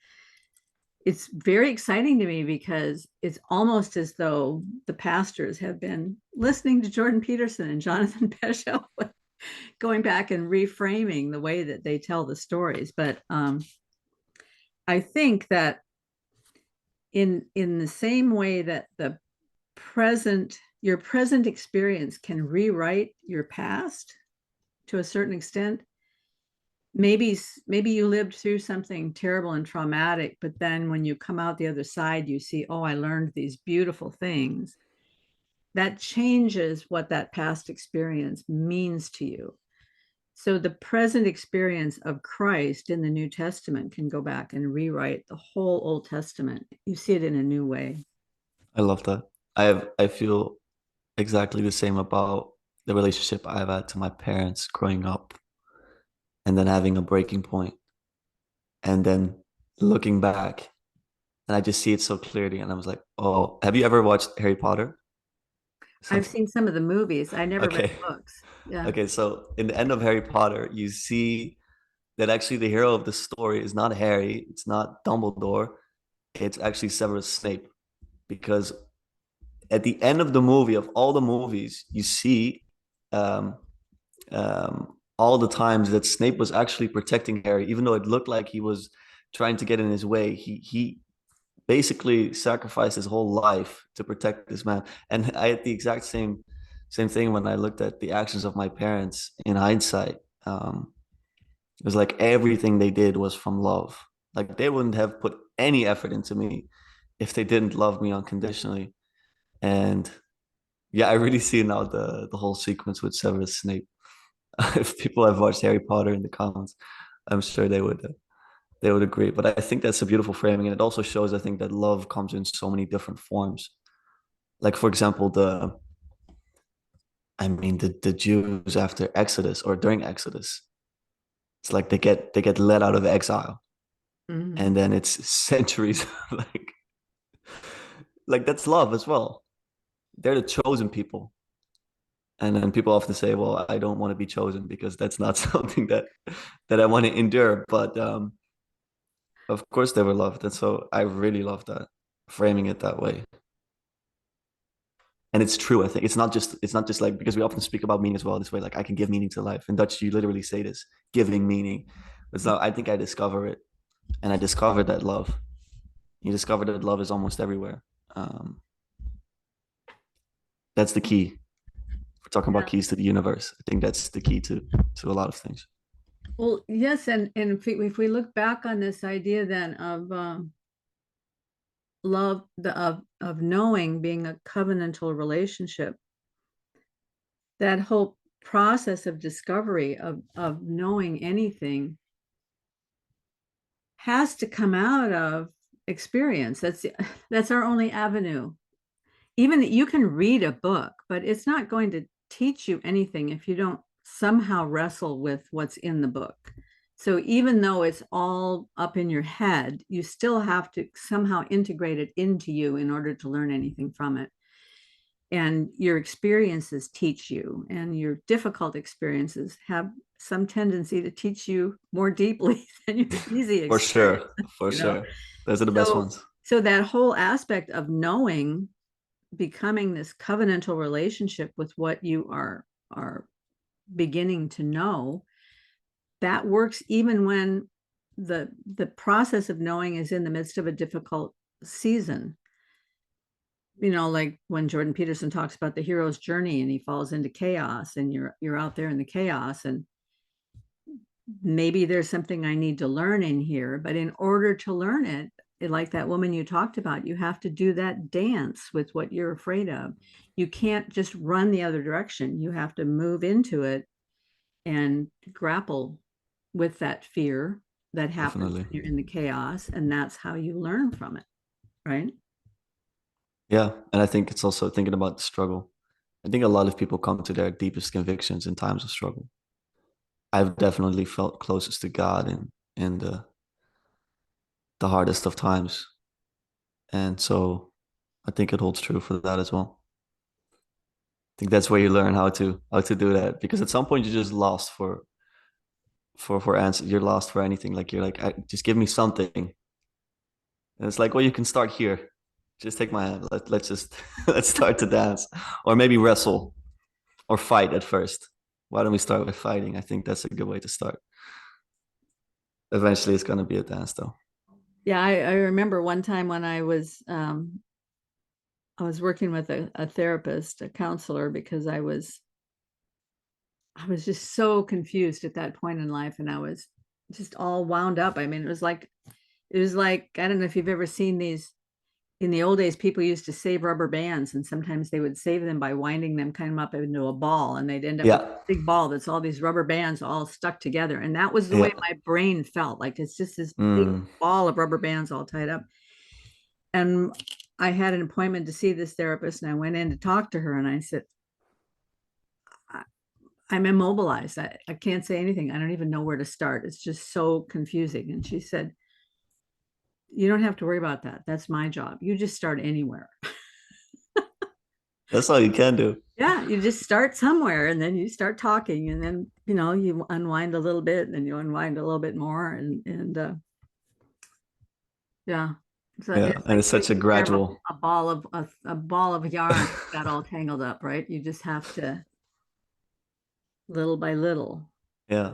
it's very exciting to me, because it's almost as though the pastors have been listening to Jordan Peterson and Jonathan Peschel, going back and reframing the way that they tell the stories. But I think that in the same way that your present experience can rewrite your past to a certain extent, maybe you lived through something terrible and traumatic, but then when you come out the other side, you see, oh, I learned these beautiful things. That changes what that past experience means to you. So the present experience of Christ in the New Testament can go back and rewrite the whole Old Testament. You see it in a new way. I love that. I feel exactly the same about the relationship I've had to my parents growing up, and then having a breaking point, and then looking back, and I just see it so clearly. And I was like, oh, have you ever watched Harry Potter? I've seen some of the movies. I never read books. Yeah. Okay, so in the end of Harry Potter, you see that actually the hero of the story is not Harry, it's not Dumbledore, it's actually Severus Snape. Because at the end of the movie, of all the movies, you see um, all the times that Snape was actually protecting Harry, even though it looked like he was trying to get in his way. He basically sacrificed his whole life to protect this man. And I had the exact same thing when I looked at the actions of my parents in hindsight. It was like everything they did was from love. Like they wouldn't have put any effort into me if they didn't love me unconditionally. And yeah, I really see now the whole sequence with Severus Snape. If people have watched Harry Potter in the comments, I'm sure they would agree. But I think that's a beautiful framing, and it also shows, I think, that love comes in so many different forms. Like, for example, the Jews after Exodus, or during Exodus, it's like they get let out of exile, and then it's centuries like that's love as well. They're the chosen people. And then people often say, well, I don't want to be chosen, because that's not something that I want to endure. But of course they were loved. And so I really love that, framing it that way. And it's true. I think it's not just like, because we often speak about meaning as well this way, like I can give meaning to life. In Dutch, you literally say this, giving meaning. It's not, I think I discover it, and I discovered that love. You discover that love is almost everywhere. That's the key. We're talking about keys to the universe. I think that's the key to a lot of things. Well, yes, and if we look back on this idea then of love, of knowing being a covenantal relationship, that whole process of discovery of knowing anything has to come out of experience. That's our only avenue. Even you can read a book, but it's not going to teach you anything if you don't somehow wrestle with what's in the book. So even though it's all up in your head, you still have to somehow integrate it into you in order to learn anything from it. And your experiences teach you, and your difficult experiences have some tendency to teach you more deeply than your easy experience. For sure. Those are the best ones. So that whole aspect of knowing, becoming this covenantal relationship with what you are beginning to know, that works even when the process of knowing is in the midst of a difficult season. Like when Jordan Peterson talks about the hero's journey and he falls into chaos, and you're out there in the chaos, and maybe there's something I need to learn in here, but in order to learn it, like that woman you talked about, you have to do that dance with what you're afraid of. You can't just run the other direction. You have to move into it and grapple with that fear that happens when you're in the chaos, and that's how you learn from it, right? Yeah, and I think it's also thinking about the struggle. I think a lot of people come to their deepest convictions in times of struggle. I've definitely felt closest to God in the hardest of times. And so I think it holds true for that as well. I think that's where you learn how to do that, because at some point you're just lost for answers. You're lost for anything. Like you're like, just give me something. And it's like, well, you can start here. Just take my hand. Let's just let's start to dance, or maybe wrestle, or fight at first. Why don't we start with fighting? I think that's a good way to start. Eventually, it's going to be a dance, though. Yeah, I remember one time when I was working with a therapist, a counselor, because I was just so confused at that point in life, and I was just all wound up. I mean, it was like, I don't know if you've ever seen these. In the old days, people used to save rubber bands, and sometimes they would save them by winding them kind of up into a ball, and they'd end up with a big ball that's all these rubber bands all stuck together. And that was the way my brain felt. Like it's just this big ball of rubber bands all tied up. And I had an appointment to see this therapist, and I went in to talk to her, and I said, I'm immobilized. I can't say anything. I don't even know where to start. It's just so confusing. And she said, you don't have to worry about that. That's my job. You just start anywhere. That's all you can do. Yeah, you just start somewhere, and then you start talking, and then you unwind a little bit, and then you unwind a little bit more, and yeah. So and it's such a gradual a ball of yarn got all tangled up, right? You just have to little by little. Yeah.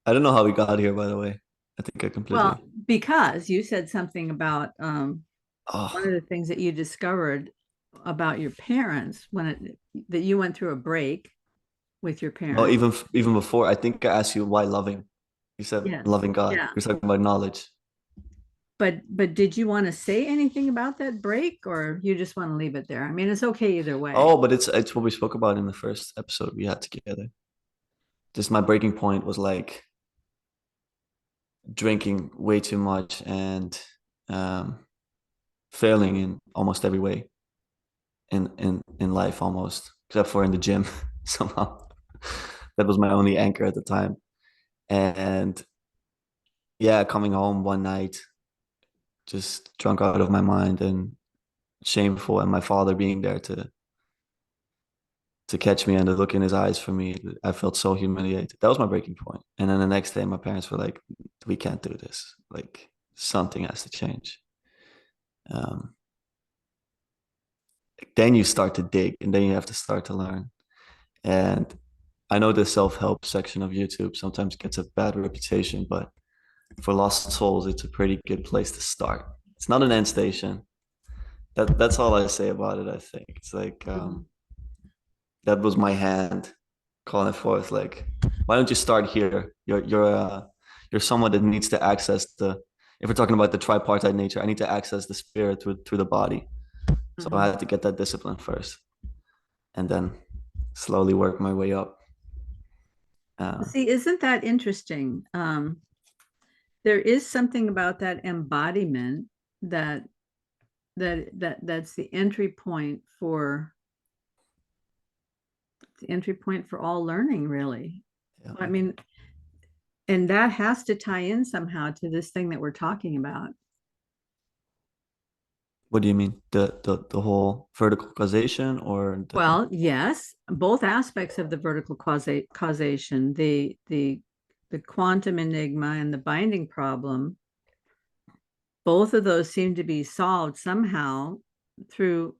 I don't know how we got here, by the way. I think I completely. Well, because you said something about one of the things that you discovered about your parents that you went through a break with your parents. Oh, even before, I think I asked you why loving. You said loving God. Yeah. You're talking about knowledge. But did you want to say anything about that break, or you just want to leave it there? I mean, it's okay either way. Oh, but it's what we spoke about in the first episode we had together. Just my breaking point was like drinking way too much and failing in almost every way in life, almost, except for in the gym. Somehow that was my only anchor at the time. And coming home one night just drunk out of my mind and shameful, and my father being there to catch me and to look in his eyes for me, I felt so humiliated. That was my breaking point. And then the next day my parents were like, we can't do this, like something has to change. then you start to dig, and then you have to start to learn. And I know the self-help section of YouTube sometimes gets a bad reputation, but for lost souls, it's a pretty good place to start. It's not an end station. That's all I say about it. I think it's like that was my hand calling forth. Like, why don't you start here? You're someone that needs to access the. If we're talking about the tripartite nature, I need to access the spirit through the body. So I had to get that discipline first, and then slowly work my way up. See, isn't that interesting? There is something about that embodiment that's the entry point for all learning, really. Yeah. I mean, and that has to tie in somehow to this thing that we're talking about. What do you mean? The whole vertical causation, or Well, yes, both aspects of the vertical causation, the quantum enigma and the binding problem, both of those seem to be solved somehow through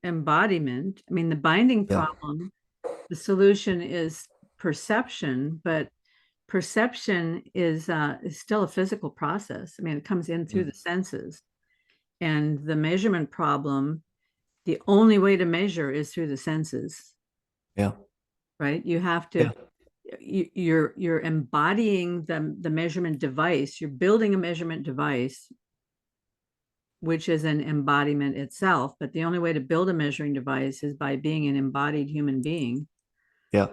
embodiment. I mean, the binding problem, the solution is perception, but perception is still a physical process. I mean, it comes in through the senses. And the measurement problem, the only way to measure is through the senses. Yeah. Right? You have to, you're embodying the measurement device. You're building a measurement device, which is an embodiment itself. But the only way to build a measuring device is by being an embodied human being. Yeah.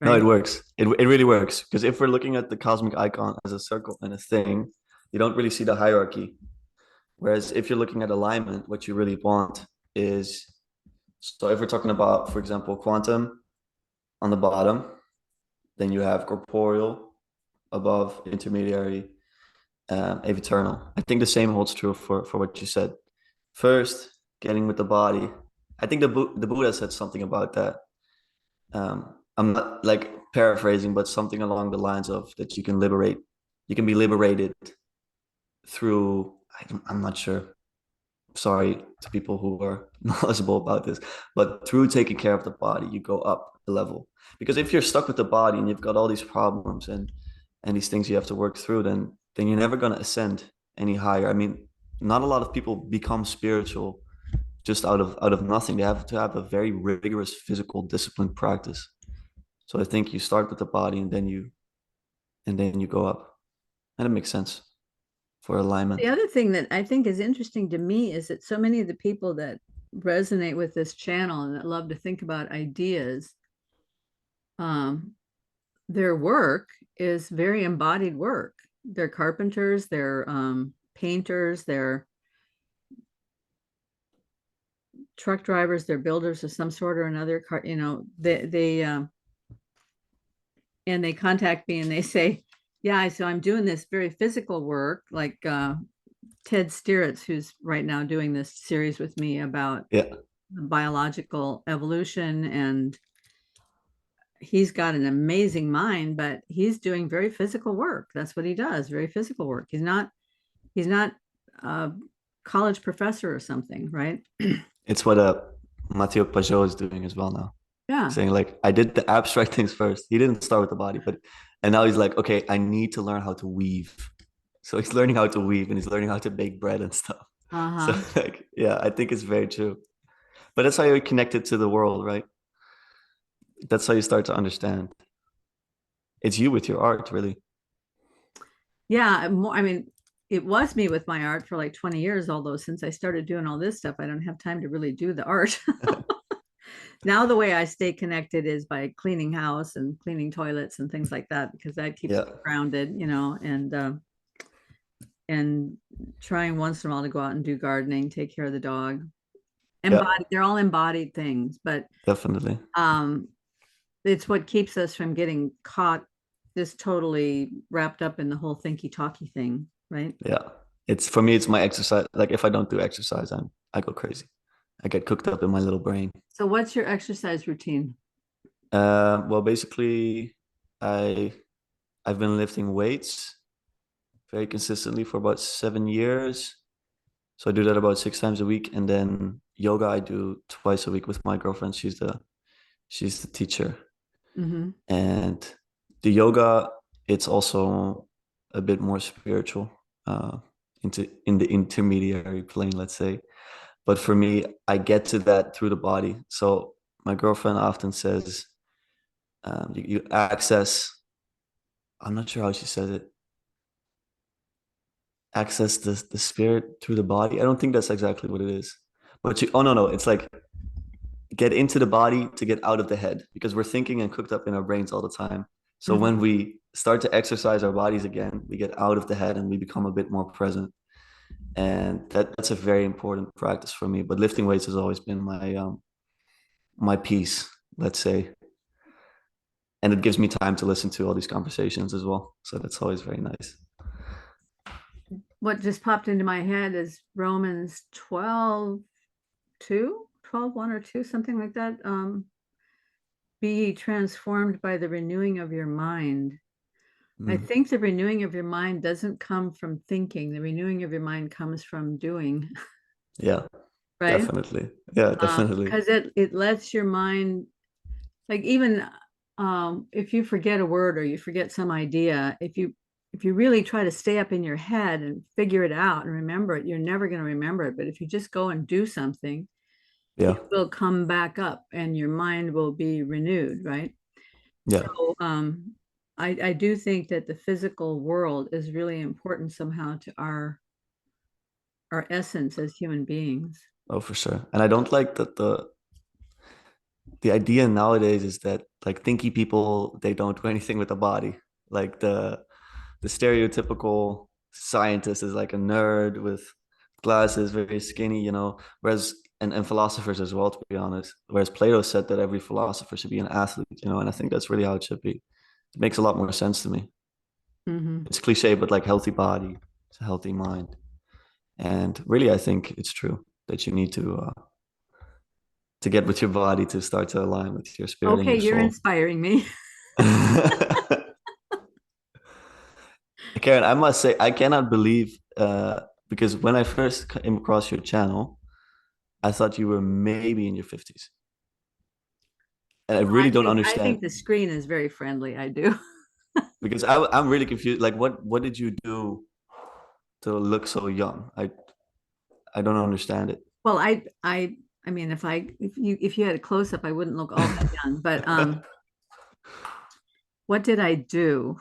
Right? No, it works. It really works. Because if we're looking at the cosmic icon as a circle and a thing, you don't really see the hierarchy. Whereas if you're looking at alignment, what you really want is, so if we're talking about, for example, quantum on the bottom, then you have corporeal above, intermediary, eternal. I think the same holds true for what you said. First, getting with the body. I think the Buddha said something about that. I'm not like paraphrasing, but something along the lines of that you can be liberated through, I'm not sure. Sorry to people who are knowledgeable about this, but through taking care of the body, you go up a level. Because if you're stuck with the body and you've got all these problems and these things you have to work through, then you're never going to ascend any higher. I mean, not a lot of people become spiritual just out of nothing. They have to have a very rigorous physical discipline practice. So I think you start with the body and then you go up, and it makes sense for alignment. The other thing that I think is interesting to me is that so many of the people that resonate with this channel and that love to think about ideas, their work is very embodied work. They're carpenters, they're painters, they're truck drivers, they're builders of some sort or another. And they contact me and they say, yeah, so I'm doing this very physical work, like Ted Stieritz, who's right now doing this series with me about biological evolution, and he's got an amazing mind, but he's doing very physical work. That's what he does, very physical work. He's not a college professor or something, right? It's what Mathieu Pajot is doing as well now. Yeah. Saying like, I did the abstract things first. He didn't start with the body, and now he's like, okay, I need to learn how to weave. So he's learning how to weave and he's learning how to bake bread and stuff. So like, yeah, I think it's very true. But that's how you're connected to the world, right? That's how you start to understand. It's you with your art, really. Yeah, I mean, it was me with my art for like 20 years, although since I started doing all this stuff, I don't have time to really do the art. Now the way I stay connected is by cleaning house and cleaning toilets and things like that, because that keeps me grounded, and trying once in a while to go out and do gardening, take care of the dog. They're all embodied things, but definitely it's what keeps us from getting caught just totally wrapped up in the whole thinky talky thing, right? Yeah, it's for me, it's my exercise. Like if I don't do exercise, I go crazy. I get cooked up in my little brain. So what's your exercise routine? Well, basically, I've been lifting weights very consistently for about 7 years. So I do that about 6 times a week, and then yoga I do twice a week with my girlfriend. She's the teacher. Mm-hmm. And the yoga, it's also a bit more spiritual, in the intermediary plane, let's say. But for me, I get to that through the body. So my girlfriend often says, you access, I'm not sure how she says it, access the spirit through the body. I don't think that's exactly what it is. But oh no, it's like get into the body to get out of the head, because we're thinking and cooked up in our brains all the time. So Mm-hmm. when we start to exercise our bodies again, we get out of the head and we become a bit more present. And that's a very important practice for me. But lifting weights has always been my piece, let's say. And it gives me time to listen to all these conversations as well. So that's always very nice. What just popped into my head is Romans 12, 1 or 2, something like that. Be transformed by the renewing of your mind. I think the renewing of your mind doesn't come from thinking. The renewing of your mind comes from doing. Yeah, right? Definitely. Yeah, definitely. Because it lets your mind, like, even if you forget a word or you forget some idea, if you really try to stay up in your head and figure it out and remember it, you're never going to remember it. But if you just go and do something, Yeah, it will come back up and your mind will be renewed, right? yeah. So I do think that the physical world is really important somehow to our essence as human beings. Oh, for sure. And I don't like that the idea nowadays is that like thinky people, they don't do anything with the body. Like the stereotypical scientist is like a nerd with glasses, very skinny, whereas and philosophers as well, to be honest. Whereas Plato said that every philosopher should be an athlete, and I think that's really how it should be. It makes a lot more sense to me. Mm-hmm. It's cliche, but like healthy body, it's a healthy mind. And really, I think it's true that you need to get with your body to start to align with your spirit and Okay, your you're soul. inspiring me. Karen, I must say, I cannot believe, because when I first came across your channel, I thought you were maybe in your 50s. And I really don't I think understand, the screen is very friendly. I do. because I'm really confused. Like, what did you do to look so young? I don't understand it. Well, I mean, if you had a close up, I wouldn't look all that young. But what did I do?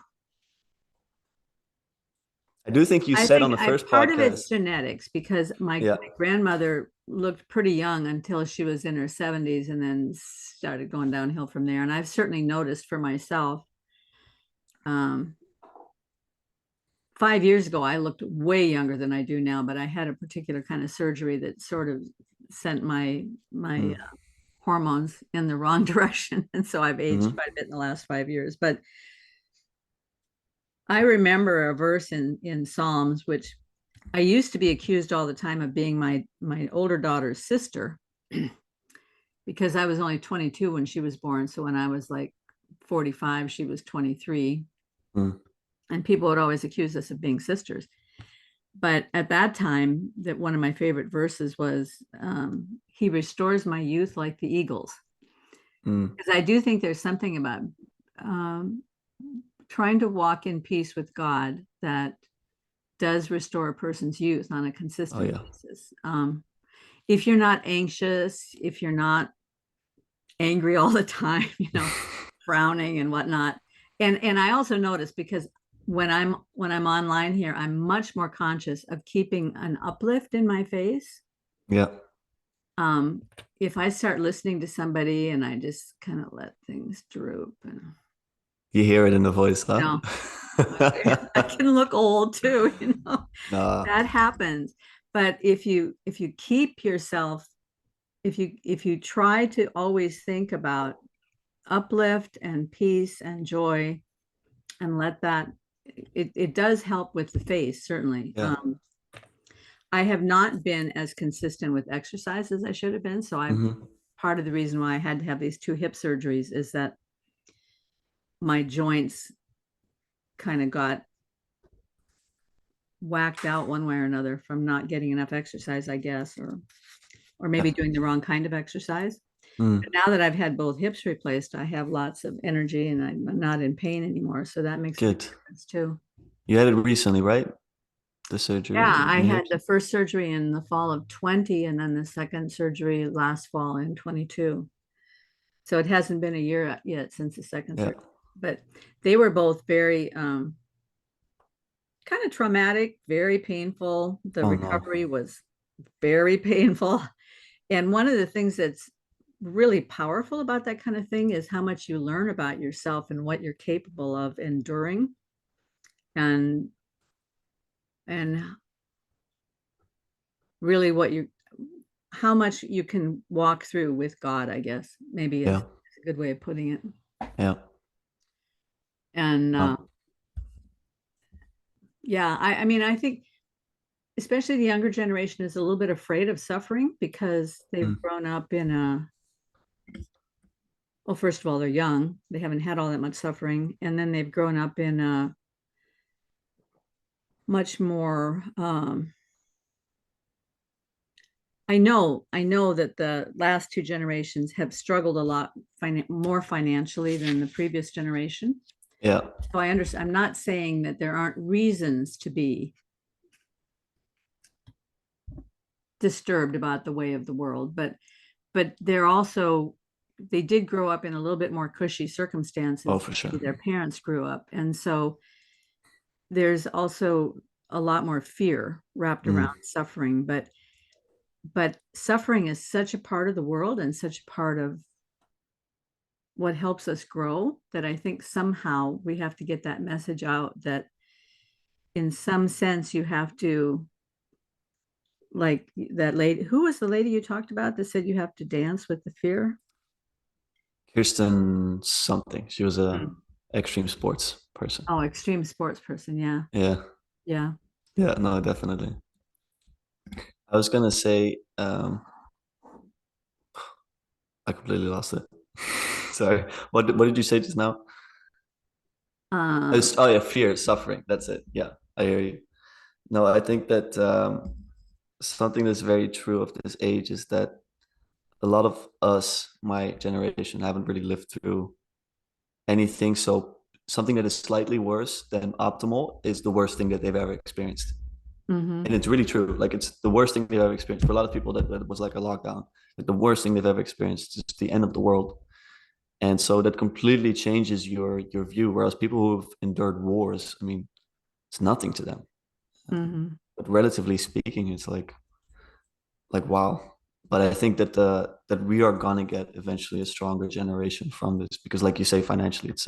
I do think you I said on think the first part of it's podcast. genetics, because my Yeah. grandmother looked pretty young until she was in her 70s and then started going downhill from there. And I've certainly noticed for myself. 5 years ago, I looked way younger than I do now, but I had a particular kind of surgery that sort of sent my hormones in the wrong direction. And so I've aged quite a bit in the last 5 years. But I remember a verse in Psalms, which I used to be accused all the time of being my older daughter's sister, because I was only 22 when she was born. So when I was like 45, she was 23. And people would always accuse us of being sisters. But at that time, that one of my favorite verses was, he restores my youth like the eagles. Because I do think there's something about trying to walk in peace with God that does restore a person's youth on a consistent basis. If you're not anxious, if you're not angry all the time, frowning and whatnot. And I also notice, because when I'm online here, I'm much more conscious of keeping an uplift in my face. Yeah. If I start listening to somebody and I just kind of let things droop, and you hear it in the voice, huh? I can look old too, Nah. that happens. But if you keep yourself, if you try to always think about uplift and peace and joy, and let that, it does help with the face, certainly. Yeah. I have not been as consistent with exercise as I should have been. So part of the reason why I had to have these 2 hip surgeries is that my joints kind of got whacked out one way or another from not getting enough exercise, I guess. Or or maybe doing the wrong kind of exercise. Mm. But now that I've had both hips replaced, I have lots of energy and I'm not in pain anymore. So that makes a Good. difference too. You had it recently, right? The surgery. Yeah, I in had hips? the first surgery in the fall of 20 and then the second surgery last fall in 22. So it hasn't been a year yet since the second Yeah. surgery, but they were both very kind of traumatic, very painful. The Oh, no. recovery was very painful. And one of the things that's really powerful about that kind of thing is how much you learn about yourself and what you're capable of enduring and really how much you can walk through with God, I guess, maybe is Yeah. a good way of putting it. Yeah. And yeah, I mean, I think especially the younger generation is a little bit afraid of suffering because they've grown up in well, first of all, they're young. They haven't had all that much suffering. And then they've grown up in a much more I know that the last two generations have struggled a lot more financially than the previous generation. Yeah. So I understand. I'm not saying that there aren't reasons to be disturbed about the way of the world, but they're also they did grow up in a little bit more cushy circumstances. Oh, for sure. Their parents grew up, and so there's also a lot more fear wrapped around suffering, but suffering is such a part of the world and such a part of what helps us grow that I think somehow we have to get that message out that in some sense you have to, like that lady, who was the lady you talked about that said you have to dance with the fear? Kirsten something. She was a extreme sports person. Oh, extreme sports person. Yeah. Yeah. Yeah. Yeah, no, definitely. I was gonna say, I completely lost it. Sorry. What did you say just now? Oh yeah, fear, suffering. That's it. Yeah, I hear you. No, I think that something that's very true of this age is that a lot of us, my generation, haven't really lived through anything. So something that is slightly worse than optimal is the worst thing that they've ever experienced. And it's really true. Like it's the worst thing they've ever experienced. For a lot of people, that was like a lockdown. Like the worst thing they've ever experienced is the end of the world. And so that completely changes your view. Whereas people who've endured wars, I mean, it's nothing to them. But relatively speaking, it's like wow. But I think that that we are gonna get eventually a stronger generation from this because, like you say, financially, it's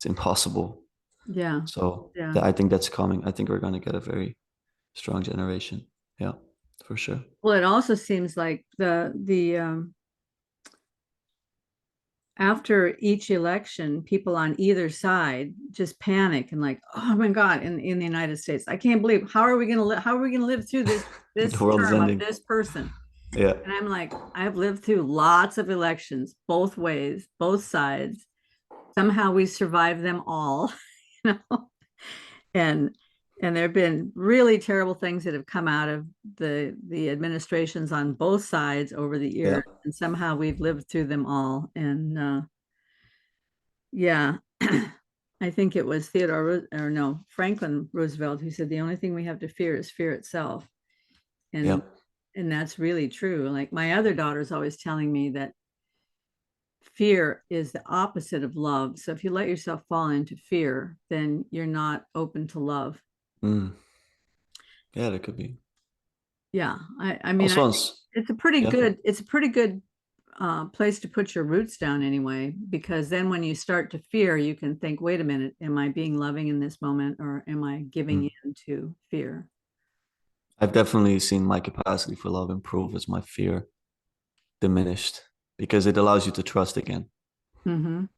impossible. Yeah. So Yeah. I think that's coming. I think we're gonna get a very strong generation. Yeah, for sure. Well, it also seems like the after each election, people on either side just panic and like, oh my God, in the United States, I can't believe how are we gonna live through this The world is term ending. of this person? Yeah. And I'm like, I've lived through lots of elections, both ways, both sides. Somehow we survived them all, you know. And there have been really terrible things that have come out of the administrations on both sides over the years, and somehow we've lived through them all. And yeah, I think it was Franklin Roosevelt who said the only thing we have to fear is fear itself. And that's really true. Like my other daughter's always telling me that fear is the opposite of love. So if you let yourself fall into fear, then you're not open to love. Yeah, that could be. Yeah, I mean, it's a pretty good place to put your roots down anyway, because then when you start to fear, you can think, wait a minute, am I being loving in this moment or am I giving in to fear? I've definitely seen my capacity for love improve as my fear diminished because it allows you to trust again.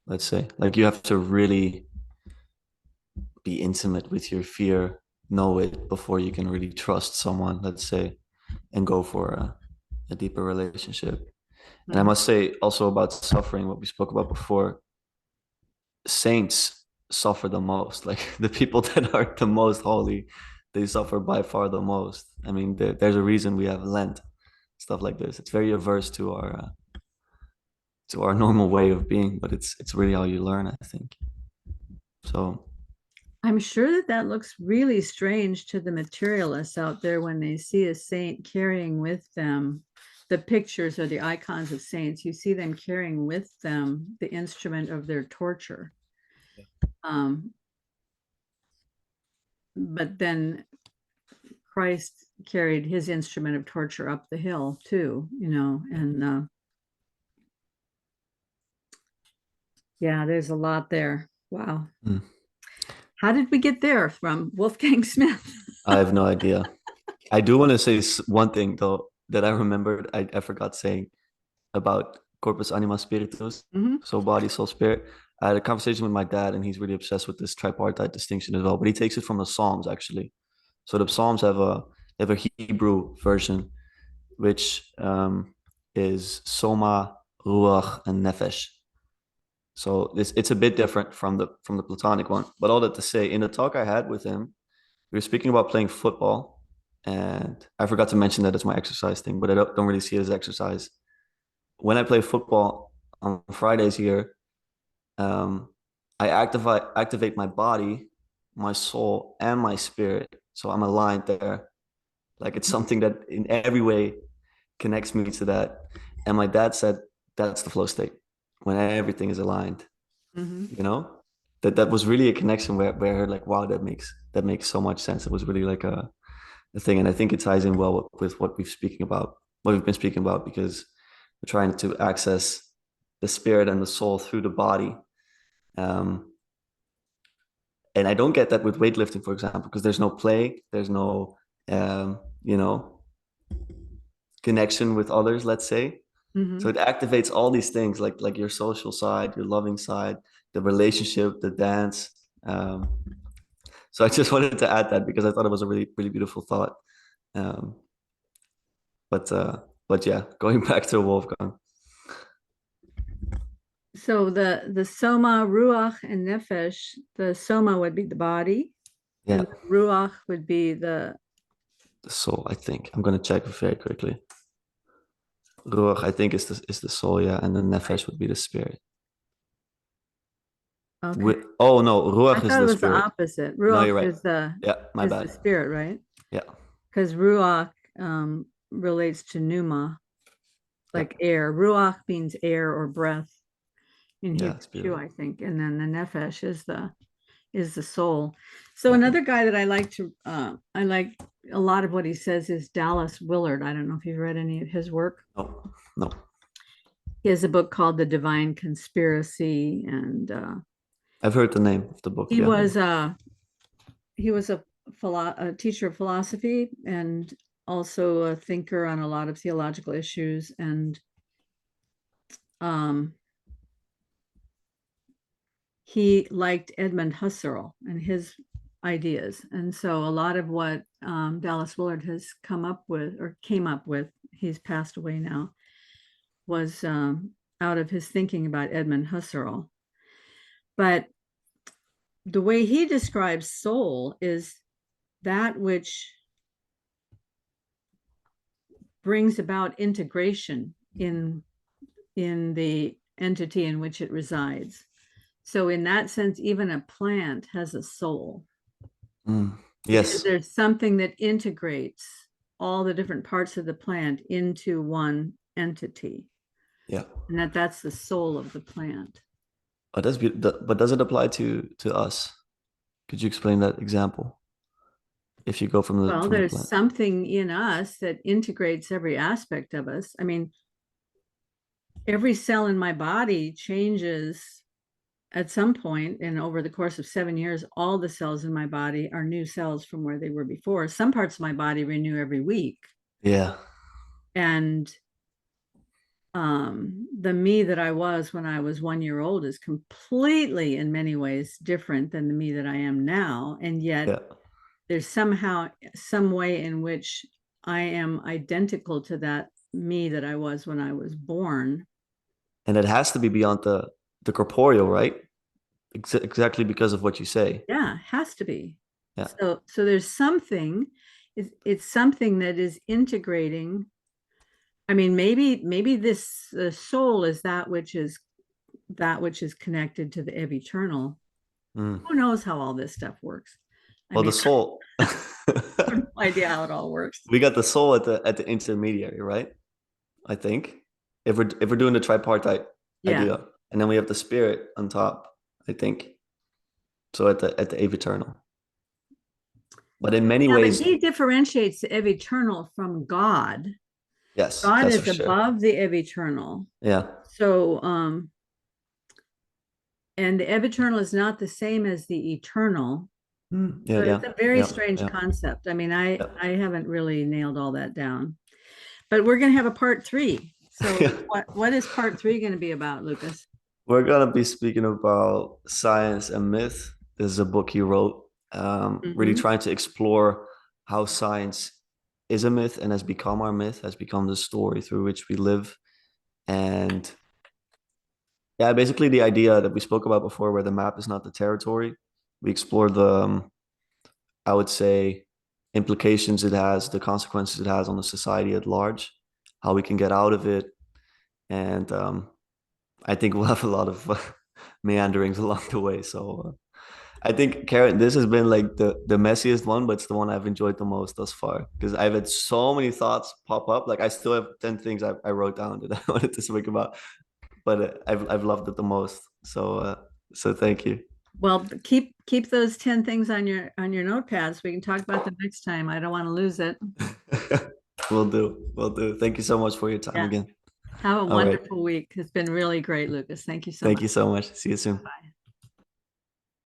Let's say, like you have to really be intimate with your fear, know it before you can really trust someone, let's say, and go for a deeper relationship. And I must say also about suffering, what we spoke about before, saints suffer the most. Like the people that are the most holy, they suffer by far the most. I mean, there's a reason we have Lent. stuff like this. It's very averse to our normal way of being, but it's really how you learn, I think. So I'm sure that that looks really strange to the materialists out there when they see a saint carrying with them the pictures or the icons of saints. You see them carrying with them the instrument of their torture. But then Christ carried his instrument of torture up the hill too, you know, and yeah, there's a lot there. Wow. How did we get there from Wolfgang Smith? I have no idea. I do want to say one thing though that I remembered. I forgot saying about corpus anima spiritus, so body, soul, spirit. I had a conversation with my dad, and he's really obsessed with this tripartite distinction as well. But he takes it from the Psalms actually. So the Psalms have a Hebrew version, which is soma, ruach, and nefesh. So it's a bit different from the Platonic one. But all that to say, in the talk I had with him, we were speaking about playing football, and I forgot to mention that it's my exercise thing, but I don't really see it as exercise. When I play football on Fridays here, I activate my body, my soul, and my spirit. So I'm aligned there. Like it's something that in every way connects me to that. And my dad said that's the flow state when everything is aligned. You know, that was really a connection where like, wow, that makes so much sense. It was really like a thing, and I think it ties in well with what we've been speaking about, because we're trying to access the spirit and the soul through the body. And I don't get that with weightlifting, for example, because there's no play, there's no you know, connection with others, let's say. So it activates all these things, like your social side, your loving side, the relationship, the dance. So I just wanted to add that because I thought it was a really, really beautiful thought. But yeah, going back to Wolfgang. So the soma, ruach, and nefesh, the soma would be the body, Yeah. and the ruach would be the soul, I think. I'm gonna check very quickly. Ruach, I think, is the soul, yeah, and the nefesh would be the spirit. Okay. Oh no, ruach is the spirit. The opposite. No, you're Ruach right. is the my bad. the spirit, right? Yeah. Because ruach relates to pneuma, like air. Ruach means air or breath in Hebrew, I think. And then the nefesh is the soul. So another guy that I like a lot of what he says is Dallas Willard. I don't know if you've read any of his work. No. He has a book called The Divine Conspiracy, and I've heard the name of the book. He was a teacher of philosophy and also a thinker on a lot of theological issues, and he liked Edmund Husserl and his ideas. And so a lot of what Dallas Willard has came up with, he's passed away now, was out of his thinking about Edmund Husserl. But the way he describes soul is that which brings about integration in the entity in which it resides. So in that sense, even a plant has a soul. Yes. There's something that integrates all the different parts of the plant into one entity. Yeah. And that's the soul of the plant. Oh, that's beautiful. But does it apply to us? Could you explain that example? If you go from the there's something in us that integrates every aspect of us. I mean, every cell in my body changes at some point, and over the course of 7 years, all the cells in my body are new cells from where they were before. Some parts of my body renew every week. Yeah. And the me that I was when I was 1 year old is completely, in many ways, different than the me that I am now. And yet there's somehow some way in which I am identical to that me that I was when I was born. And it has to be beyond the corporeal, right? Exactly because of what you say. Yeah, it has to be. Yeah. So there's something, it's something that is integrating I mean, maybe this soul is that which is connected to the eternal. Mm. Who knows how all this stuff works? Well, the soul. I have no idea how it all works. We got the soul at the intermediary, right? I think if we're doing the tripartite idea, and then we have the spirit on top, I think. So at the eternal. But in many ways, but he differentiates the eternal from God. Yes, God is above the eternal. Yeah. So and the eternal is not the same as the eternal. Yeah, so yeah. It's a very strange concept. I mean, I haven't really nailed all that down. But we're going to have a part 3. So what is part 3 going to be about, Lucas? We're going to be speaking about science and myth. This is a book he wrote, really trying to explore how science is a myth and has become our myth, has become the story through which we live. And yeah, basically the idea that we spoke about before, where the map is not the territory. We explore the, I would say, implications it has, the consequences it has on the society at large, how we can get out of it. And I think we'll have a lot of meanderings along the way. So I think, Karen, this has been like the messiest one, but it's the one I've enjoyed the most thus far, because I've had so many thoughts pop up. Like I still have 10 things I wrote down that I wanted to speak about, but I've loved it the most. So thank you. Well, keep those 10 things on your notepads. We can talk about them next time. I don't want to lose it. Will do. Thank you so much for your time again. Have a wonderful week. It's been really great, Lucas. Thank you so much. Thank you so much. See you soon. Bye.